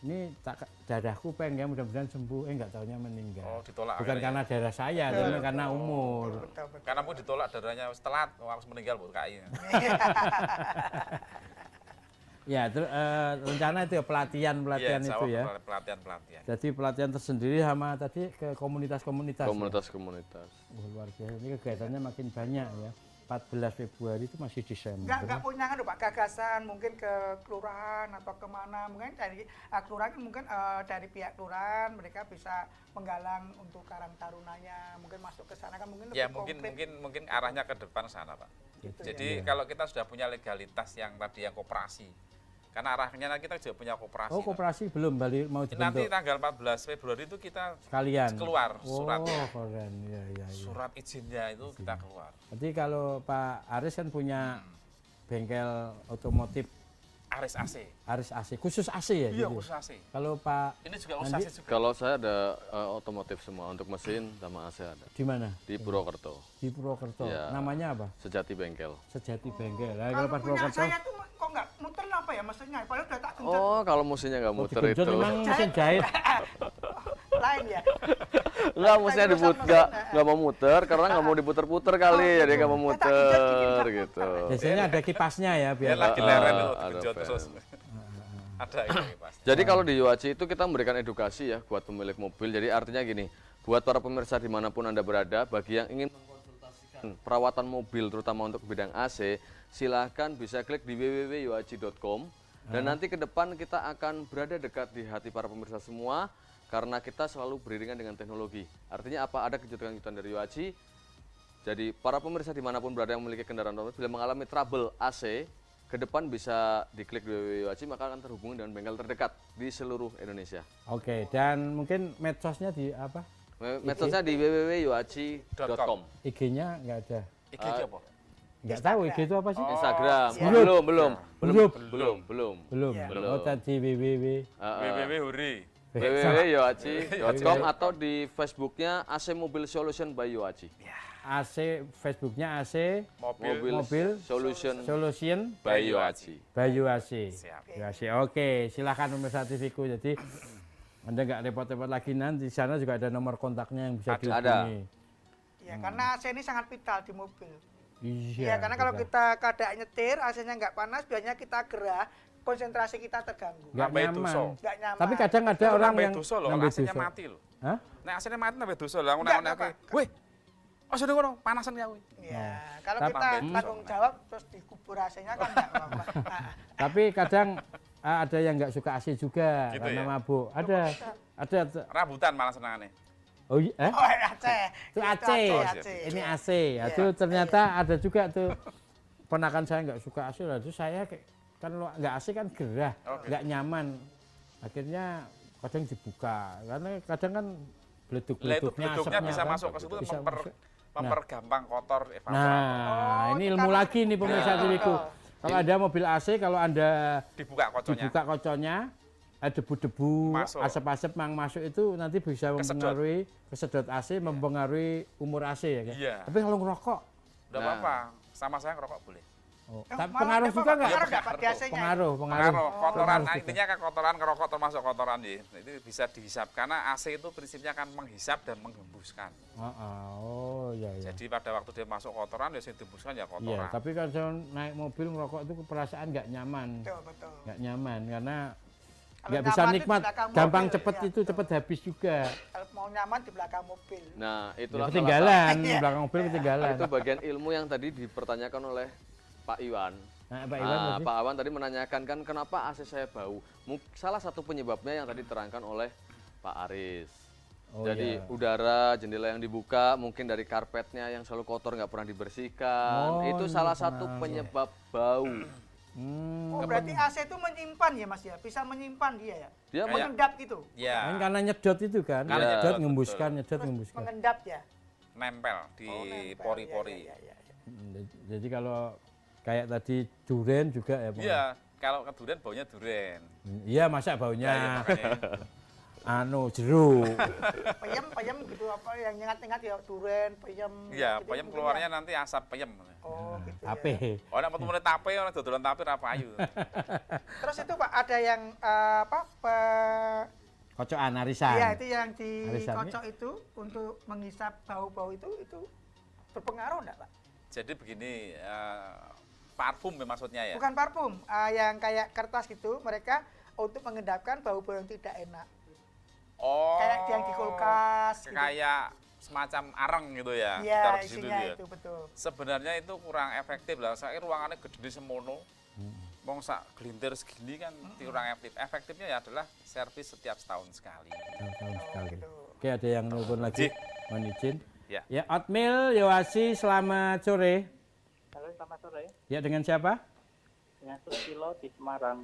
ini darahku Peng ya mudah-mudahan sembuh. Enggak taunya meninggal. Oh, ditolak Bukan akhirnya. karena darah saya, tapi karena umur. Betul, betul. Karena mau ditolak darahnya telat, harus meninggal Bu KI. Ya, rencana itu ya pelatihan itu ya. Pelatihan. Jadi pelatihan tersendiri sama tadi ke komunitas-komunitas. ya. Komunitas-komunitas. Wah, luar biasa. Ini kegiatannya makin banyak ya. 14 Februari itu masih Desember. Enggak punya kan Pak gagasan mungkin ke kelurahan atau kemana mungkin dari kelurahan mungkin dari pihak kelurahan mereka bisa menggalang untuk Karang Tarunanya mungkin masuk ke sana kan mungkin Ya lebih komplit. mungkin arahnya ke depan sana Pak. Gitu Jadi kalau kita sudah punya legalitas yang tadi yang koperasi, karena arahnya kita juga punya koperasi. Oh, Pak. koperasi belum balik mau Nanti dibentuk tanggal 14 Februari itu kita sekalian. keluar suratnya. Oh, keren. Ya, ya, ya. Surat izinnya itu kita keluar. Nanti kalau Pak Aris kan punya bengkel otomotif Aris AC. Aris AC, khusus AC ya? Iya, gitu? khusus AC. Kalau Pak Ini juga Nanti- khusus AC juga. Kalau saya ada otomotif semua untuk mesin sama AC ada di mana? di Purwokerto. Di Purwokerto. Ya. Namanya apa? Sejati Bengkel. Sejati Bengkel. Nah, Kalau kalau Pak punya Purwokerto, saya tuh kok nggak muter apa ya mesinnya padahal udah tak genjot Oh, kalau musimnya nggak muter digenjot itu. memang mesin jahit. lain ya. Enggak, musimnya nggak mau muter karena nggak mau diputer-puter kali, jadi nggak mau muter gitu. Biasanya ada kipasnya ya Dia biar. lagi leren itu ada genjot fan. terus. Ada ini pasti. Jadi kalau di UACI itu kita memberikan edukasi ya buat pemilik mobil. Jadi artinya gini, buat para pemirsa dimanapun Anda berada, bagi yang ingin mengkonsultasikan perawatan mobil terutama untuk bidang AC, silahkan bisa klik di www.yohaji.com. Dan nanti ke depan kita akan berada dekat di hati para pemirsa semua, karena kita selalu beriringan dengan teknologi. Artinya apa? Ada kejutan-kejutan dari Yohaji. Jadi para pemirsa dimanapun berada yang memiliki kendaraan otomotif, bila mengalami trouble AC, ke depan bisa diklik di www.yohaji, maka akan terhubung dengan bengkel terdekat di seluruh Indonesia. Oke, dan mungkin medsosnya di apa? Medsosnya di www.yohaji.com. IG-nya nggak ada. IG apa? Nggak tahu IG itu apa sih? Instagram. siap. Belum. Belum. Belum. Oh, tadi www. www.huri. www.yohaji.com atau di Facebooknya AC Mobil Solution by Yohaji. AC, Facebooknya AC Mobil Solution by Yohaji. Yohaji. Siap. Yohaji. Oke, silakan pemirsa TV-ku. Jadi Anda nggak repot-repot lagi, nanti di sana juga ada nomor kontaknya yang bisa dihubungi. Ya, karena AC ini sangat vital di mobil. Iya, Iya, karena kalau kita keadaan nyetir, AC-nya nggak panas, biasanya kita gerah, konsentrasi kita terganggu. nggak Nambah nyaman. dosa. Nggak nyaman. Tapi kadang ada orang yang dosa loh, nambah AC-nya dosa. mati loh. Hah? Nah, AC-nya mati nambah dosa lah. Aku Enggak, nanya, Pak. weh, aja deh ngono, panasan ya weh. Iya, kalau Tapi- kita tanggung jawab terus dikubur AC-nya kan nggak apa-apa. Nah, Tapi kadang ada yang nggak suka AC juga Gitu karena ya? mabuk. Ada. Rambutan malah senangannya. Oh iya, oh, Aceh. itu AC. Ini AC. Itu ternyata ada juga tuh ponakan saya nggak suka AC lah. Itu saya kan nggak AC kan gerah, nggak nyaman. Akhirnya kadang dibuka karena kadang kan Lah itu beleduk-beleduknya beduknya asapnya bisa kan masuk ke situ bisa masuk. mempergampang kotor evaporator. Nah, ini ilmu karena- lagi nih pemirsa TV-ku. Kalau ada mobil AC, kalau Anda Dibuka koconya. dibuka koconya, debu-debu, Masuk. asap-asap yang masuk itu nanti bisa Kesedot. mempengaruhi kesedot AC, mempengaruhi umur AC ya kan? Iya. Tapi kalau ngerokok, Udah apa-apa, sama saya ngerokok boleh. tapi pengaruh juga nggak? Pengaruh nggak pada AC-nya? Pengaruh. Pengaruh, kotoran, Pengaruh juga. intinya kan kotoran ngerokok termasuk kotoran ya. Itu bisa dihisap karena AC itu prinsipnya kan menghisap dan menghembuskan. Oh, iya iya. Jadi pada waktu dia masuk kotoran ya yang dihembuskan ya Iya, kotoran. tapi kalau naik mobil ngerokok itu perasaan nggak nyaman, Betul. nggak nyaman karena Kalau nggak bisa nyaman tuh di nikmat, belakang gampang mobil, cepet ya, itu cepet habis juga. Kalau mau nyaman di belakang mobil. Nah, Ya, itulah salah ketinggalan, Iya. belakang mobil ketinggalan. itu bagian ilmu yang tadi dipertanyakan oleh Pak Iwan. Nah, Pak Iwan tadi. Pak Iwan tadi menanyakan kan kenapa AC saya bau. Salah satu penyebabnya yang tadi diterangkan oleh Pak Aris. Oh, Jadi iya. udara, jendela yang dibuka, mungkin dari karpetnya yang selalu kotor nggak pernah dibersihkan. Oh, itu ini salah satu pengaruh. penyebab bau. Oh, berarti AC itu menyimpan ya, Mas ya? Bisa menyimpan dia ya? Dia Kayak- Mengendap gitu. Ya, Kan karena nyedot itu kan, Karena nyedot nyedot, ngembuskan, betul. nyedot Terus ngembuskan. mengendap ya? nempel di Oh, nempel. pori-pori. Iya. Jadi kalau kayak tadi duren juga ya, Pak? Iya, kalau ke durian baunya durian. Iya, masa baunya Ya, makanya. jeruk. Peyem gitu apa yang nyengat-nyengat ya, duren, peyem. Iya, gitu peyem mungkin keluarnya ya. nanti asap peyem. Oh, gitu. Ape. Ya. Oh, nek metu mulai tape, orang dodolan tape ra payu. Terus itu Pak ada yang Kocokan arisan. Iya, itu yang Arisan, dikocok itu untuk menghisap bau-bau itu berpengaruh enggak, Pak? Jadi begini, parfum ya maksudnya ya. Bukan parfum, yang kayak kertas gitu, mereka untuk mengendapkan bau-bau yang tidak enak. Oh. Kayak yang di kulkas gitu. Kayak semacam areng gitu ya. Iya, ditaruh di situ isinya ya. itu betul. Sebenarnya itu kurang efektif lah. Saya ruangannya gede semono. Wong sak gelintir segini kan kurang efektif. Efektifnya ya adalah servis setiap setahun sekali. Tahun sekali. gitu. Oke, ada yang nelpon lagi. Ji. Mohon izin. Ya. Ya, Otmil Yohaji, selamat sore. Halo, selamat sore. Ya, dengan siapa? Dengan Susilo di Semarang.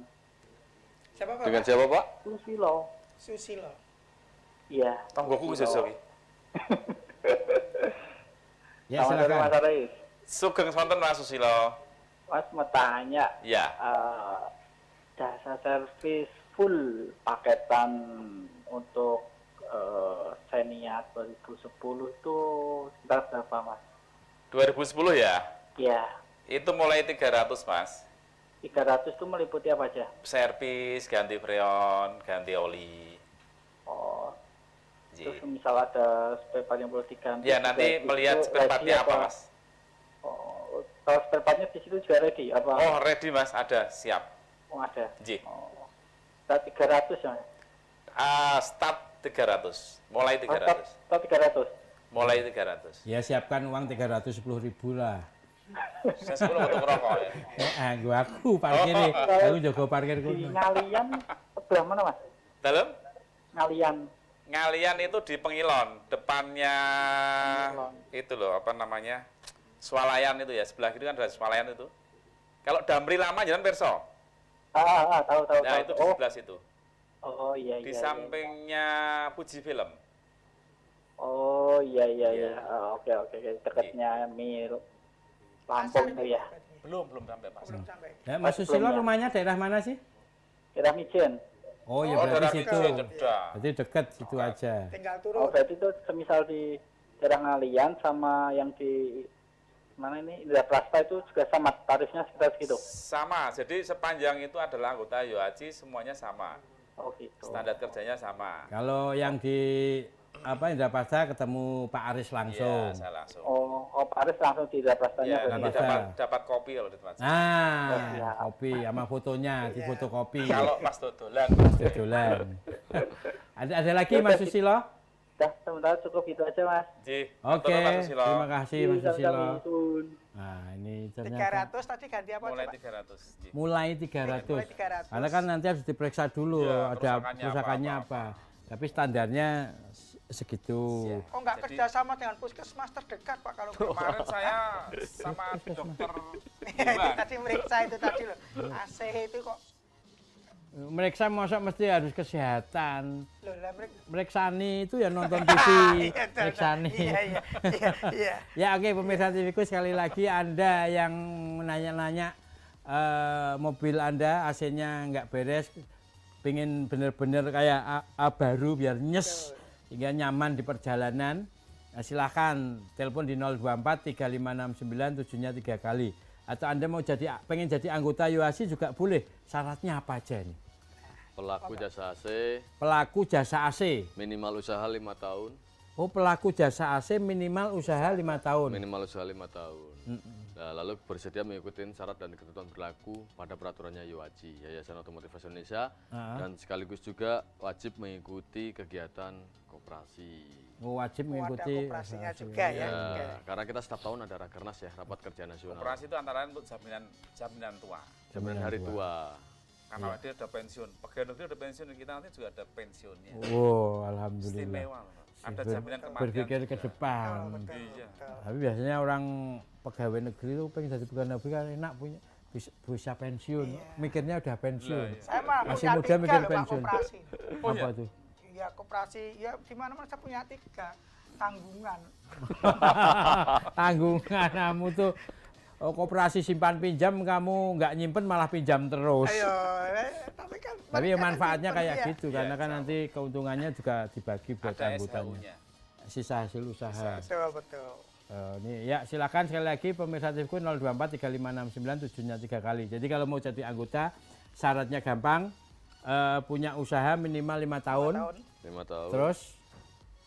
Siapa Pak? Dengan siapa, Pak? Susilo. Susilo. Iya. Tonggoku wis sesuai. Ya, Selamat sore, Mas silakan. Aris. Sugeng sonten Mas Susilo. Mas mau tanya, Ya. jasa servis full paketan untuk Xenia 2010 itu sekitar berapa, Mas? 2010 ya. Ya, Itu mulai 300 Mas. 300 itu meliputi apa aja? Servis, ganti freon, ganti oli. Oh, Ji. terus misal ada spare part yang perlu diganti. Ya nanti juga, melihat itu spare ready partnya apa Mas. Oh, kalau spare partnya di situ juga ready apa? Oh ready Mas, ada, siap. Oh, ada. Ji. Oh, 300 ya? Mas? Start 300. Mulai 300. Top 300. Mulai 300. Ya siapkan uang 310.000 lah. Saya 10 untuk rokok ya. Aku parkir nih. Aku jaga parkir Di kono. Ngalian sebelah mana, Mas? Dalam Ngalian. Ngalian itu di Pengilon, depannya Pengilon. itu loh, apa namanya? Swalayan itu ya, sebelah kiri kan ada Swalayan itu. Kalau Damri lama jalan Perso. Tahu. Nah, itu di Oh, sebelah situ. oh iya. Di iya. sampingnya Fuji Film. Oh iya. Iya. Oke. Dekatnya Mil Lampung itu ya. Belum sampai Mas. Belum sampai. Ya, Mas Susilo Belum ya? rumahnya daerah mana sih? Kira Mijen. Oh ya Oh, daerah berarti situ. Mijen, Jeddah. Berarti dekat situ aja. Tinggal Oh turun. berarti itu semisal di daerah Ngalian sama yang di mana ini Indra Prasta itu juga sama tarifnya sekitar segitu. Sama, jadi sepanjang itu adalah anggota Yohaci semuanya sama. Oh gitu. Standar kerjanya sama. Kalau yang di Indrapasta ketemu Pak Aris langsung. Iya, saya langsung. Oh Pak Aris langsung di Indra Prastanya Iya, berarti. nanti dapat kopi kalau di tempat saya. Nah, kopi sama fotonya di fotokopi. Kalau pas dodolan. Dodolan. Ada lagi Mas Susilo? Dah sementara cukup itu aja Mas. Ji, Oke, atur, Mas Susilo. terima kasih Mas Susilo. Sun. Nah, ini ternyata 300 tadi ganti apa Mulai coba? 300. Ji. mulai 300. Mulai 300. Karena kan nanti harus diperiksa dulu Iya, ada kerusakannya kerusakannya apa. apa. Tapi standarnya segitu. Oh enggak Jadi- kerjasama dengan puskesmas terdekat Pak kalau Kemarin saya sama dokter Iya, Iwan. tadi meriksa itu tadi loh. AC itu kok Mereka masa mesti harus kesehatan. loh lah Mereksani itu ya nonton TV. Mereksani. Iya. Ya oke pemirsa TVku sekali lagi Anda yang menanya-nanya mobil Anda AC-nya nggak beres, pengen bener-bener kayak baru biar nyes sehingga nyaman di perjalanan, nah, silahkan telepon di 024 3569 7-nya 3 kali. Atau Anda mau pengen jadi anggota Yohaci juga boleh. Syaratnya apa aja nih? Pelaku jasa AC, Pelaku jasa AC. minimal usaha 5 tahun. Oh, pelaku jasa AC minimal usaha 5 tahun. Minimal usaha 5 tahun. Nah, lalu bersedia mengikuti syarat dan ketentuan berlaku pada peraturannya Yohaci, Yayasan Otomotif Indonesia, dan sekaligus juga wajib mengikuti kegiatan koperasi. Oh, wajib Oh, ada mengikuti koperasinya asuransi. juga ya. Oke. Ya, karena kita setiap tahun ada Rakernas ya, rapat kerja nasional. Operasi itu antara lain untuk jaminan tua. Jaminan hari tua. Karena dia ada pensiun, pegawai negeri ada pensiun, kita nanti juga ada pensiunnya. Oh, alhamdulillah. Istimewa loh. Ada jaminan kematian. Berpikir ke juga. depan. Iya. Tapi biasanya orang pegawai negeri itu pengen jadi pegawai negeri kan enak punya bisa pensiun. Mikirnya udah pensiun. Saya mah Masih punya muda 3 mikir loh Pak pensiun. koperasi. Apa tuh? Ya koperasi ya di mana-mana saya punya 3 tanggungan. Tanggungan kamu tuh koperasi simpan pinjam kamu nggak nyimpen malah pinjam terus. Ayo, tapi kan Tapi ya mereka kan manfaatnya simpen, kayak iya. gitu karena kan nanti keuntungannya juga dibagi buat Ada anggotanya. SHU-nya. Sisa hasil usaha. Betul. Ini ya silakan sekali lagi pemirsa TVku 024 3569 7-nya 3 kali. Jadi kalau mau jadi anggota syaratnya gampang, punya usaha minimal 5 tahun, 5 tahun. terus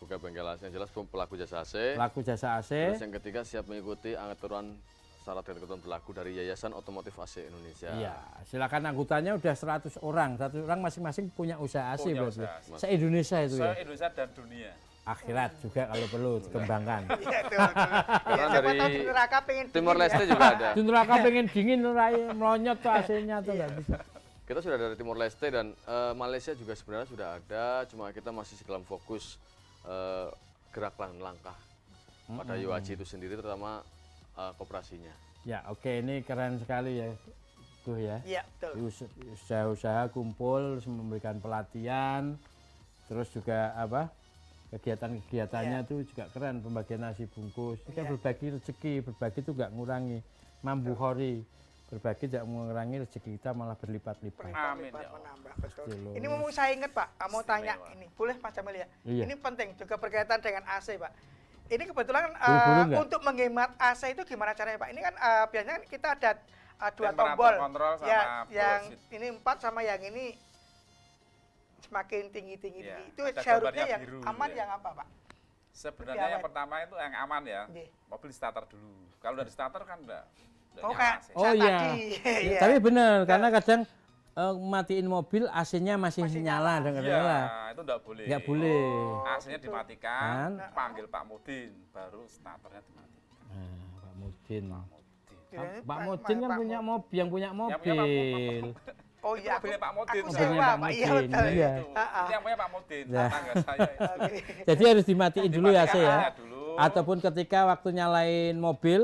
Buka bengkel AC yang jelas pelaku jasa AC. pelaku jasa AC, Terus yang ketiga siap mengikuti aturan syarat dan ketentuan berlaku dari Yayasan Otomotif AC Indonesia. iya silakan anggotanya udah 100 orang masing-masing punya usaha AC Punya berarti. usaha. Se-Indonesia itu ya. Se-Indonesia dan dunia. Akhirat juga kalau perlu dikembangkan. Iya, betul. Karena Siapa dari tahu di neraka pengen Timor dingin, Leste ya. juga ada. Di neraka pengen dingin rai melonyot tuh AC-nya tuh nggak bisa. Kita sudah dari Timor Leste dan Malaysia juga sebenarnya sudah ada, cuma kita masih dalam fokus gerak langkah pada Yohaci itu sendiri, terutama koperasinya. Ya oke ini keren sekali ya tuh ya. Iya, betul. Usaha-usaha kumpul memberikan pelatihan terus juga apa kegiatan-kegiatannya tuh juga keren, pembagian nasi bungkus ini kan berbagi rezeki, berbagi itu nggak ngurangi mambu khori, berbagi tidak mengurangi rezeki kita malah berlipat-lipat. Amin Lipat ya Allah. menambah, betul. Pasti, Ini mau saya ingat Pak, mau tanya ini, boleh Mas Jamil ya? Iya. Ini penting juga berkaitan dengan AC Pak. Ini kebetulan Buru-buru nggak? untuk menghemat AC itu gimana caranya Pak? Ini kan biasanya kan kita ada 2 Temperatur tombol, kontrol sama ya, yang velocity. ini 4 sama yang ini semakin tinggi. Iya, Itu ada seharusnya gambarnya yang biru, aman ya. yang apa Pak? Sebenarnya yang Apa? pertama itu yang aman ya, Iya. mobil starter dulu. Kalau dari starter kan enggak Oh, nyala kayak AC. Oh Saya iya. tadi, Ya, iya. tapi benar karena kadang matiin mobil AC-nya masih nyala dengan Iya, nyala. itu enggak boleh. Nggak boleh. AC-nya dimatikan, panggil Pak Mudin, baru starternya dimatikan. Nah, Pak Mudin. Kirain Pak Mudin kan punya mobil, yang punya mobil. Oh Itu iya, mobilnya Pak Mudin. aku Saya. sewa, Pak Pak. Iya Mudin, betul. iya. Itu yang punya Pak Mudin, Ya. tetangga saya. Oke. Jadi harus dimatiin dulu ya AC ya. Dimatikan dulu. Ataupun ketika waktu nyalain mobil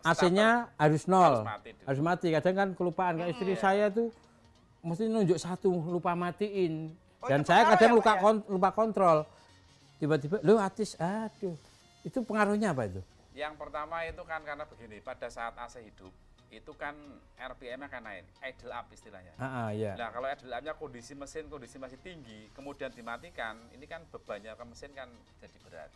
AC-nya harus nol. Harus mati dulu. Harus mati. Kadang kan kelupaan. Kayak istri saya tuh mesti nunjuk satu lupa matiin. Oh, Dan itu saya pengaruh kadang ya, Pak, ya? lupa kontrol. Tiba-tiba, loh Atis, aduh. Itu pengaruhnya apa itu? Yang pertama itu kan karena begini, pada saat AC hidup, itu kan RPM-nya kan naik, idle up istilahnya. Iya. Nah kalau idle up-nya kondisi mesin masih tinggi, kemudian dimatikan, ini kan bebannya ke mesin kan jadi berat.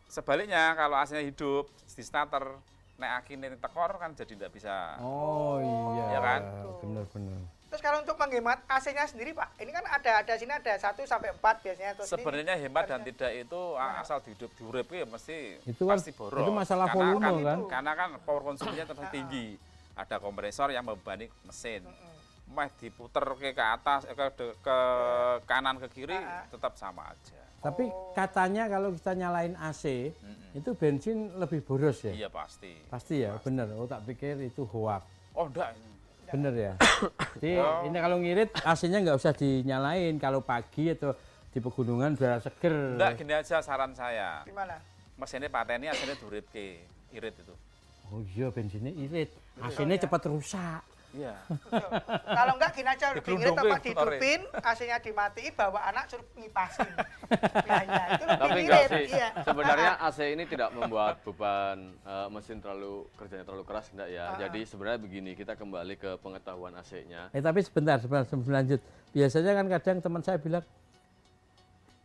Sebaliknya kalau AC-nya hidup, di starter, naik akinnya tekor kan jadi tidak bisa. Oh iya. Iya kan? Benar-benar. Terus kalau untuk menghemat AC-nya sendiri Pak, ini kan ada sini ada 1 sampai 4 biasanya. Terus Sebenarnya hemat dan tidak itu asal dihidup diurep ya mesti Itu kan- pasti boros. itu masalah Karena volume kan? Karena kan power konsumsinya terlalu tinggi. Ada kompresor yang membebani mesin. Meh diputer ke atas, ke kanan ke kiri tetap sama aja. Tapi katanya kalau kita nyalain AC, itu bensin lebih boros ya? Iya pasti. Pasti ya, benar. Oh tak pikir itu hoak. Oh enggak. Bener ya. Jadi ini kalau ngirit AC-nya nggak usah dinyalain kalau pagi atau di pegunungan biar seger. Enggak, gini aja saran saya. gimana? Mesinnya pateni aslinya duripke, irit itu. Oh iya bensinnya irit. AC-nya cepat rusak. Iya. Betul. Kalau enggak gini aja Digerundungin pinggirnya tempat motornya. dihidupin, AC-nya dimatiin, bawa anak suruh ngipasin. Ya, itu lebih Tapi enggak irit. sih, Iya. sebenarnya AC ini tidak membuat beban mesin kerjanya terlalu keras, enggak ya. Jadi sebenarnya begini, kita kembali ke pengetahuan AC-nya. Tapi sebentar sebelum lanjut. Biasanya kan kadang teman saya bilang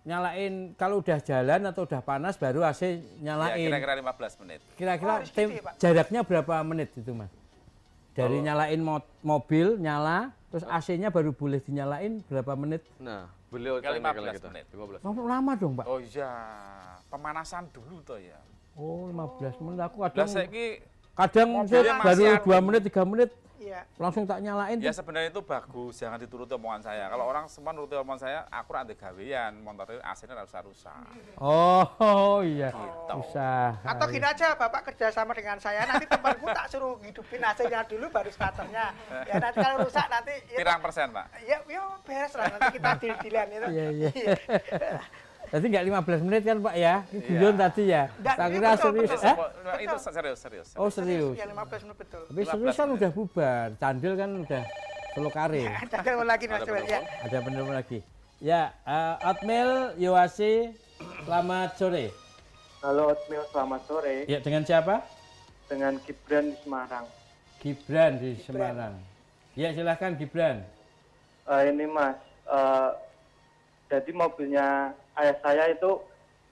nyalain kalau udah jalan atau udah panas baru AC Ya, nyalain. kira-kira 15 menit. Kira-kira Oh, harus gitu ya, Pak? jaraknya berapa menit itu Mas? Dari nyalain mobil nyala, terus AC-nya baru boleh dinyalain berapa menit? Nah, beliau Kali tanya 15 kita. menit. 15. Oh, lama dong Pak. Oh iya, pemanasan dulu toh ya. Oh 15 menit. Aku Lah kadang saiki baru mobilnya masih 2 menit 3 menit Iya. langsung tak nyalain. ya sebenarnya itu bagus, jangan dituruti omongan saya. Kalau orang semua nuruti omongan saya, aku ra ndek gawean, motornya AC-nya rusak. Oh iya. Gitu. Usaha. Atau gini aja, Bapak kerjasama dengan saya, nanti temanku tak suruh hidupin AC-nya dulu baru starternya. Ya nanti kalau rusak nanti ya, Pirang persen, Pak? ya beres lah, nanti kita deal-dealan itu. Iya, iya. Jadi nggak 15 menit kan Pak ya? Ini guyon tadi ya. Dan Tak ini kira betul, serius. betul. Itu serius. Oh serius. Ya 15 menit betul. Tapi serius kan udah bubar. Candil kan udah solo karir. Jangan mau lagi Mas Joel, ya. Ada penerima lagi. Ya, Otmil Yowasi, selamat sore. Halo Otmil, selamat sore. Ya, dengan siapa? Dengan Gibran di Semarang. Gibran di Semarang. Ya, silahkan Gibran. Ini Mas, jadi mobilnya ayah saya itu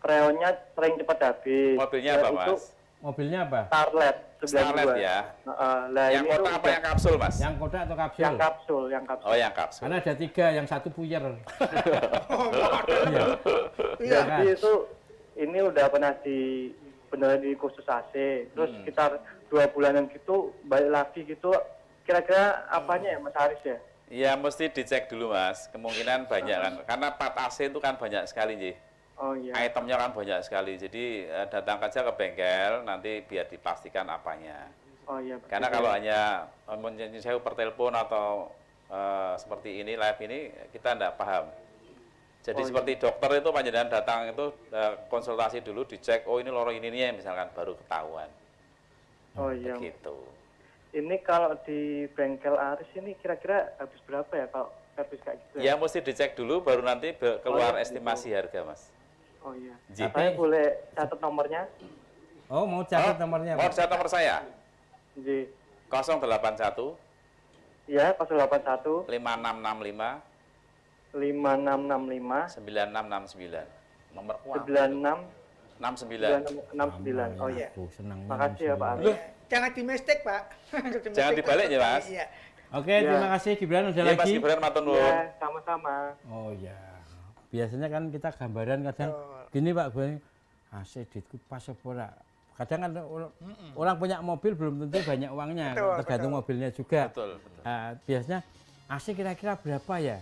freonnya sering cepat habis. Mobilnya apa, Itu Mas? Mobilnya apa? Starlet 92. Starlet ya. Lah Yang ini kotak tuh apa yang kapsul, Mas? Yang kotak atau kapsul? yang kapsul, yang kapsul. Oh, yang kapsul. Karena ada 3, yang satu puyer. Iya. Jadi itu ini udah pernah beneran di khusus AC. Terus sekitar 2 bulanan gitu balik lagi gitu. Kira-kira apanya ya Mas Haris ya? Ya, mesti dicek dulu, Mas. Kemungkinan banyak kan. Karena part AC itu kan banyak sekali, Ji. Oh iya. Itemnya kan banyak sekali. Jadi datang aja ke bengkel, nanti biar dipastikan apanya. Oh iya. betul. Karena kalau hanya menyewa per telepon atau seperti ini, live ini, kita tidak paham. Jadi seperti dokter itu panjenengan datang itu konsultasi dulu, dicek, oh ini lorong ini nih misalkan, baru ketahuan. Oh iya. Begitu. Ini kalau di bengkel Aris ini kira-kira habis berapa ya kalau servis kayak gitu Ya mesti dicek dulu, baru nanti keluar iya, estimasi harga, Mas. Oh iya. Ji. Saya boleh catat nomornya? Oh, mau catat nomornya Mau Pak? catat nomor saya? Ji. 081 Ya, 081 5665 5665 9669. Nomor kuat. 96 69. 69. Oh iya. Aku senang. Makasih ya Pak Aris. Jangan di mistake, Pak. Jangan dibalik ya, Mas. Iya. Oke, terima kasih Gibran udah Iya, Mas lagi. Gibran, matur nuwun. Ya, sama-sama. Oh ya. Biasanya kan kita gambaran kadang gini Pak, gue AC duitku pas apa ora. Kadang kan orang punya mobil belum tentu banyak uangnya, Betul, tergantung mobilnya juga. Betul. Biasanya AC kira-kira berapa ya?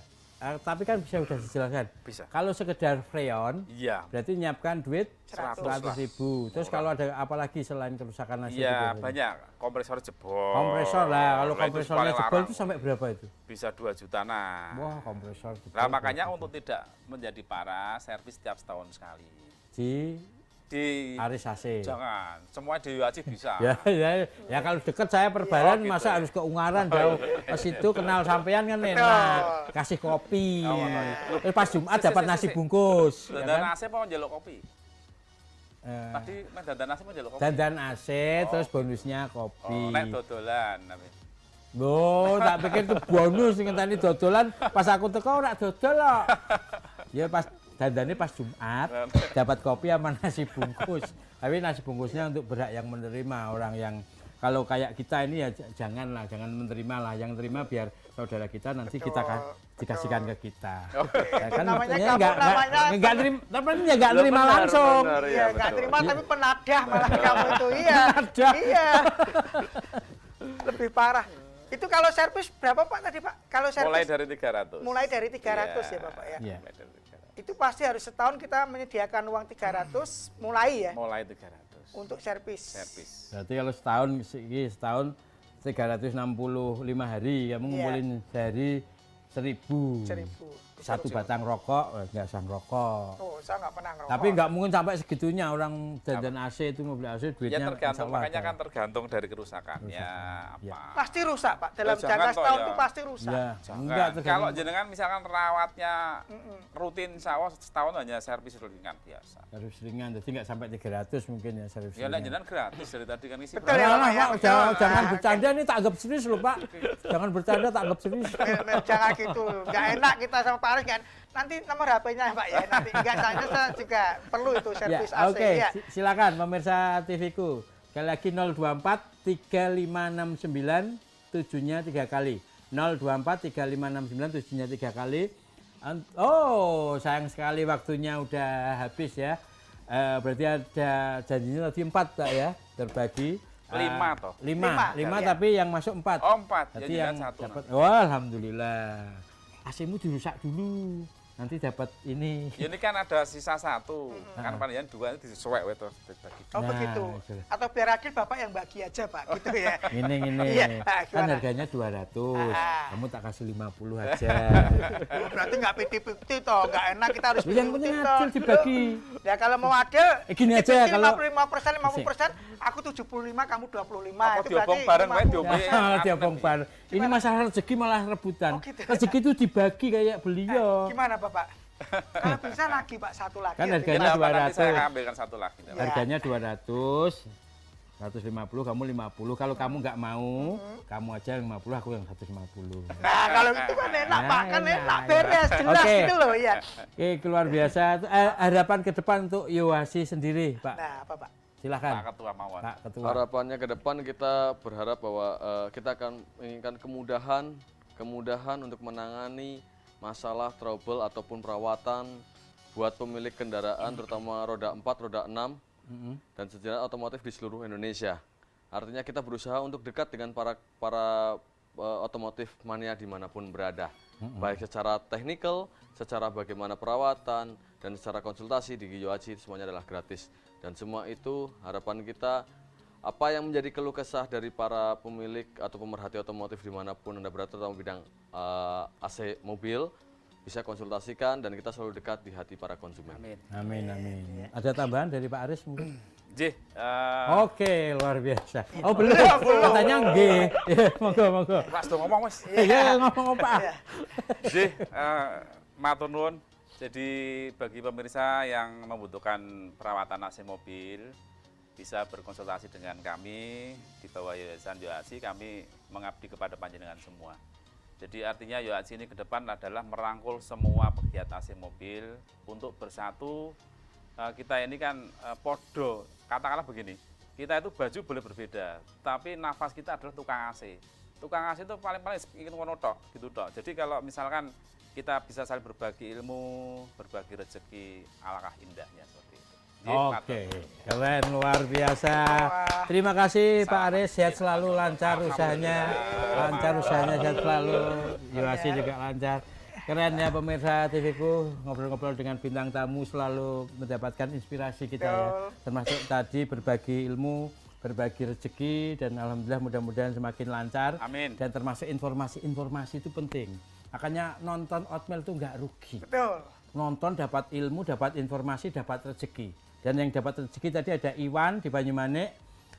Tapi kan bisa udah dijelaskan. Bisa. Kalau sekedar freon, Iya. berarti nyiapkan duit 100.000. Terus kalau ada apa lagi selain kerusakan AC? Iya, itu? banyak. Kompresor jebol. Kompresor lah, kalau Nah, itu kompresornya paling jebol larang. itu sampai berapa itu? Bisa 2 juta nah. Wah, kompresor jebol. Nah, makanya untuk tidak menjadi parah, servis setiap setahun sekali. Di Aris AC. jangan, semua di UAC bisa. Ya kalau deket saya Perbaran gitu masa ya. harus ke Ungaran jauh ke situ kenal sampean kan enak. Kasih kopi. Terus pas Jumat dapat nasi bungkus. ya Dan kan? AC mau njaluk kopi. Eh, Tadi dandan AC mau njaluk kopi. dandan AC terus bonusnya kopi. Oh, nek dodolan. Loh, tak pikir itu bonus yang tadi dodolan pas aku teko ora dodol loh. Ya pas dandannya pas Jumat dapat kopi sama nasi bungkus. Tapi nasi bungkusnya untuk berhak yang menerima, orang yang kalau kayak kita ini ya jangan menerima lah, yang terima biar saudara kita nanti kita dikasihkan ke kita. Ya kan Namanya ya, kamu namanya enggak terima, tapi ya enggak terima langsung. Iya, nggak terima tapi penadah malah kamu itu. Iya. Penadah. Iya. Lebih parah. Itu kalau servis berapa Pak tadi Pak? Kalau servis Mulai dari 300. mulai dari 300 ya Bapak ya. Iya. Mulai dari 300. Itu pasti harus setahun kita menyediakan uang 300 mulai ya Mulai 300. untuk servis. Servis. Berarti kalau setahun 365 hari, kamu ngumpulin sehari 1.000. 1.000. Satu batang rokok, nggak usah ngerokok. Oh, saya nggak pernah ngerokok. Tapi nggak mungkin sampai segitunya orang dandan AC itu mobil AC Ya duitnya. tergantung, insya Allah makanya ada. kan tergantung dari kerusakannya Ya. apa. Pasti rusak Pak. Dalam Jangan jangka toh, setahun ya. itu pasti rusak. Ya, Jangan. enggak Kalau tergantung. jenengan misalkan rawatnya rutin sawah setahun hanya servis ringan biasa. Harus ringan, jadi nggak sampai 300 mungkin ya servis Ya nek ringan. jenengan gratis dari tadi kan isi. Betul ya, Alah, Pak, ya, Pak, betul. jangan Ah, bercanda ini tak anggap serius loh Pak. Jangan bercanda tak anggap serius. Jangan gitu, nggak enak kita sama Pak Aris kan. Nanti nomor HP-nya Pak ya, nanti nggak saya juga perlu itu Ya, servis AC. oke, Ya. silakan pemirsa TV-ku. Sekali lagi 024 3569 7-nya 3 kali. 024 3569 7-nya 3 kali. Oh, sayang sekali waktunya udah habis ya. Berarti ada janjinya tadi 4 Pak ya, terbagi. 5 toh. 5 ya. tapi yang masuk 4. Oh 4, Berarti ya yang jenengan 1. dapat. Wah, alhamdulillah. AC-mu dirusak dulu. Nanti dapat ini. Ya ini kan ada sisa 1. Kan palingan 2 itu disuwek wae terus dibagi. Oh Nah, begitu. itu. Atau biar adil Bapak yang bagi aja Pak, gitu ya. Ini. Iya, Kan gimana? harganya 200. Ah. Kamu tak kasih 50 aja. Oh, berarti nggak 50-50 toh, nggak enak kita harus Yang penting 50-50 toh. adil dibagi. Ya kalau mau adil, Gini aja, kalau- 55%, aku 75, kamu 25. Apa diobong bareng wae 50. diobong. Ya, diobong bar. Ini masalah rezeki malah rebutan. Oh, gitu. Rezeki itu dibagi kayak beliau. Gimana Bapak? Kalau bisa lagi Pak, satu lagi. Kan ya, harganya Kenapa nanti 200. saya ambilkan 1 lagi. Ya. Harganya 200. 150, kamu 50. Kalau kamu nggak mau, kamu aja 50, aku yang 150. Nah kalau gitu kan enak Pak, kan Enak, enak, ya. beres, jelas Oke. gitu loh ya. Oke, luar biasa. Harapan ke depan untuk Yoasi sendiri, Pak. Nah apa Pak? Silakan. Pak Ketua Mawar. Pak Ketua. Harapannya ke depan kita berharap bahwa kita akan menginginkan kemudahan untuk menangani masalah trouble ataupun perawatan buat pemilik kendaraan terutama roda 4, roda 6 dan sejenis otomotif di seluruh Indonesia. Artinya kita berusaha untuk dekat dengan para otomotif mania dimanapun berada. Baik secara teknikal, secara bagaimana perawatan, dan secara konsultasi di Yoachi semuanya adalah gratis. Dan semua itu harapan kita apa yang menjadi keluh kesah dari para pemilik atau pemerhati otomotif dimanapun Anda berada terutama bidang AC mobil bisa konsultasikan dan kita selalu dekat di hati para konsumen. Amin. Amin. Ada tambahan dari Pak Aris mungkin? J, Oke, luar biasa. Oh, belum. Katanya nggih. Ya, monggo. Mas do ngomong Mas. Iya, ngomong Pak. J, matur nuwun. Jadi bagi pemirsa yang membutuhkan perawatan AC mobil bisa berkonsultasi dengan kami di bawah Yayasan Yoachi. Kami mengabdi kepada panjenengan semua. Jadi artinya Yoachi ini ke depan adalah merangkul semua pegiat AC mobil untuk bersatu. Kita ini kan podo, katakanlah begini, kita itu baju boleh berbeda, tapi nafas kita adalah tukang AC. Tukang AC itu paling-paling ingin ngono tok, gitu tok. Jadi kalau misalkan kita bisa saling berbagi ilmu, berbagi rezeki, alangkah indahnya seperti itu. Oke, keren, luar biasa. Terima kasih Pak Aris, sehat selalu, lancar usahanya, sehat selalu. Yuasi juga lancar. Keren ya pemirsa TV-ku, ngobrol-ngobrol dengan bintang tamu selalu mendapatkan inspirasi kita ya. Termasuk tadi berbagi ilmu, berbagi rezeki, dan alhamdulillah mudah-mudahan semakin lancar. Amin. Dan termasuk informasi itu penting. Makanya nonton Oatmeal itu nggak rugi. Betul. Nonton dapat ilmu, dapat informasi, dapat rezeki. Dan yang dapat rezeki tadi ada Iwan di Banyumanik,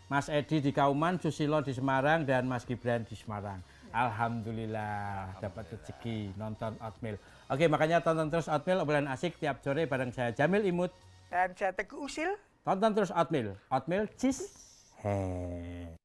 Mas Edi di Kauman, Susilo di Semarang, dan Mas Gibran di Semarang. Alhamdulillah dapat rezeki nonton Oatmeal. Oke, makanya tonton terus Oatmeal, obrolan asik tiap sore bareng saya Jamil Imut. Dan saya Teguh Usil. Tonton terus Oatmeal. Oatmeal cheese. Heh.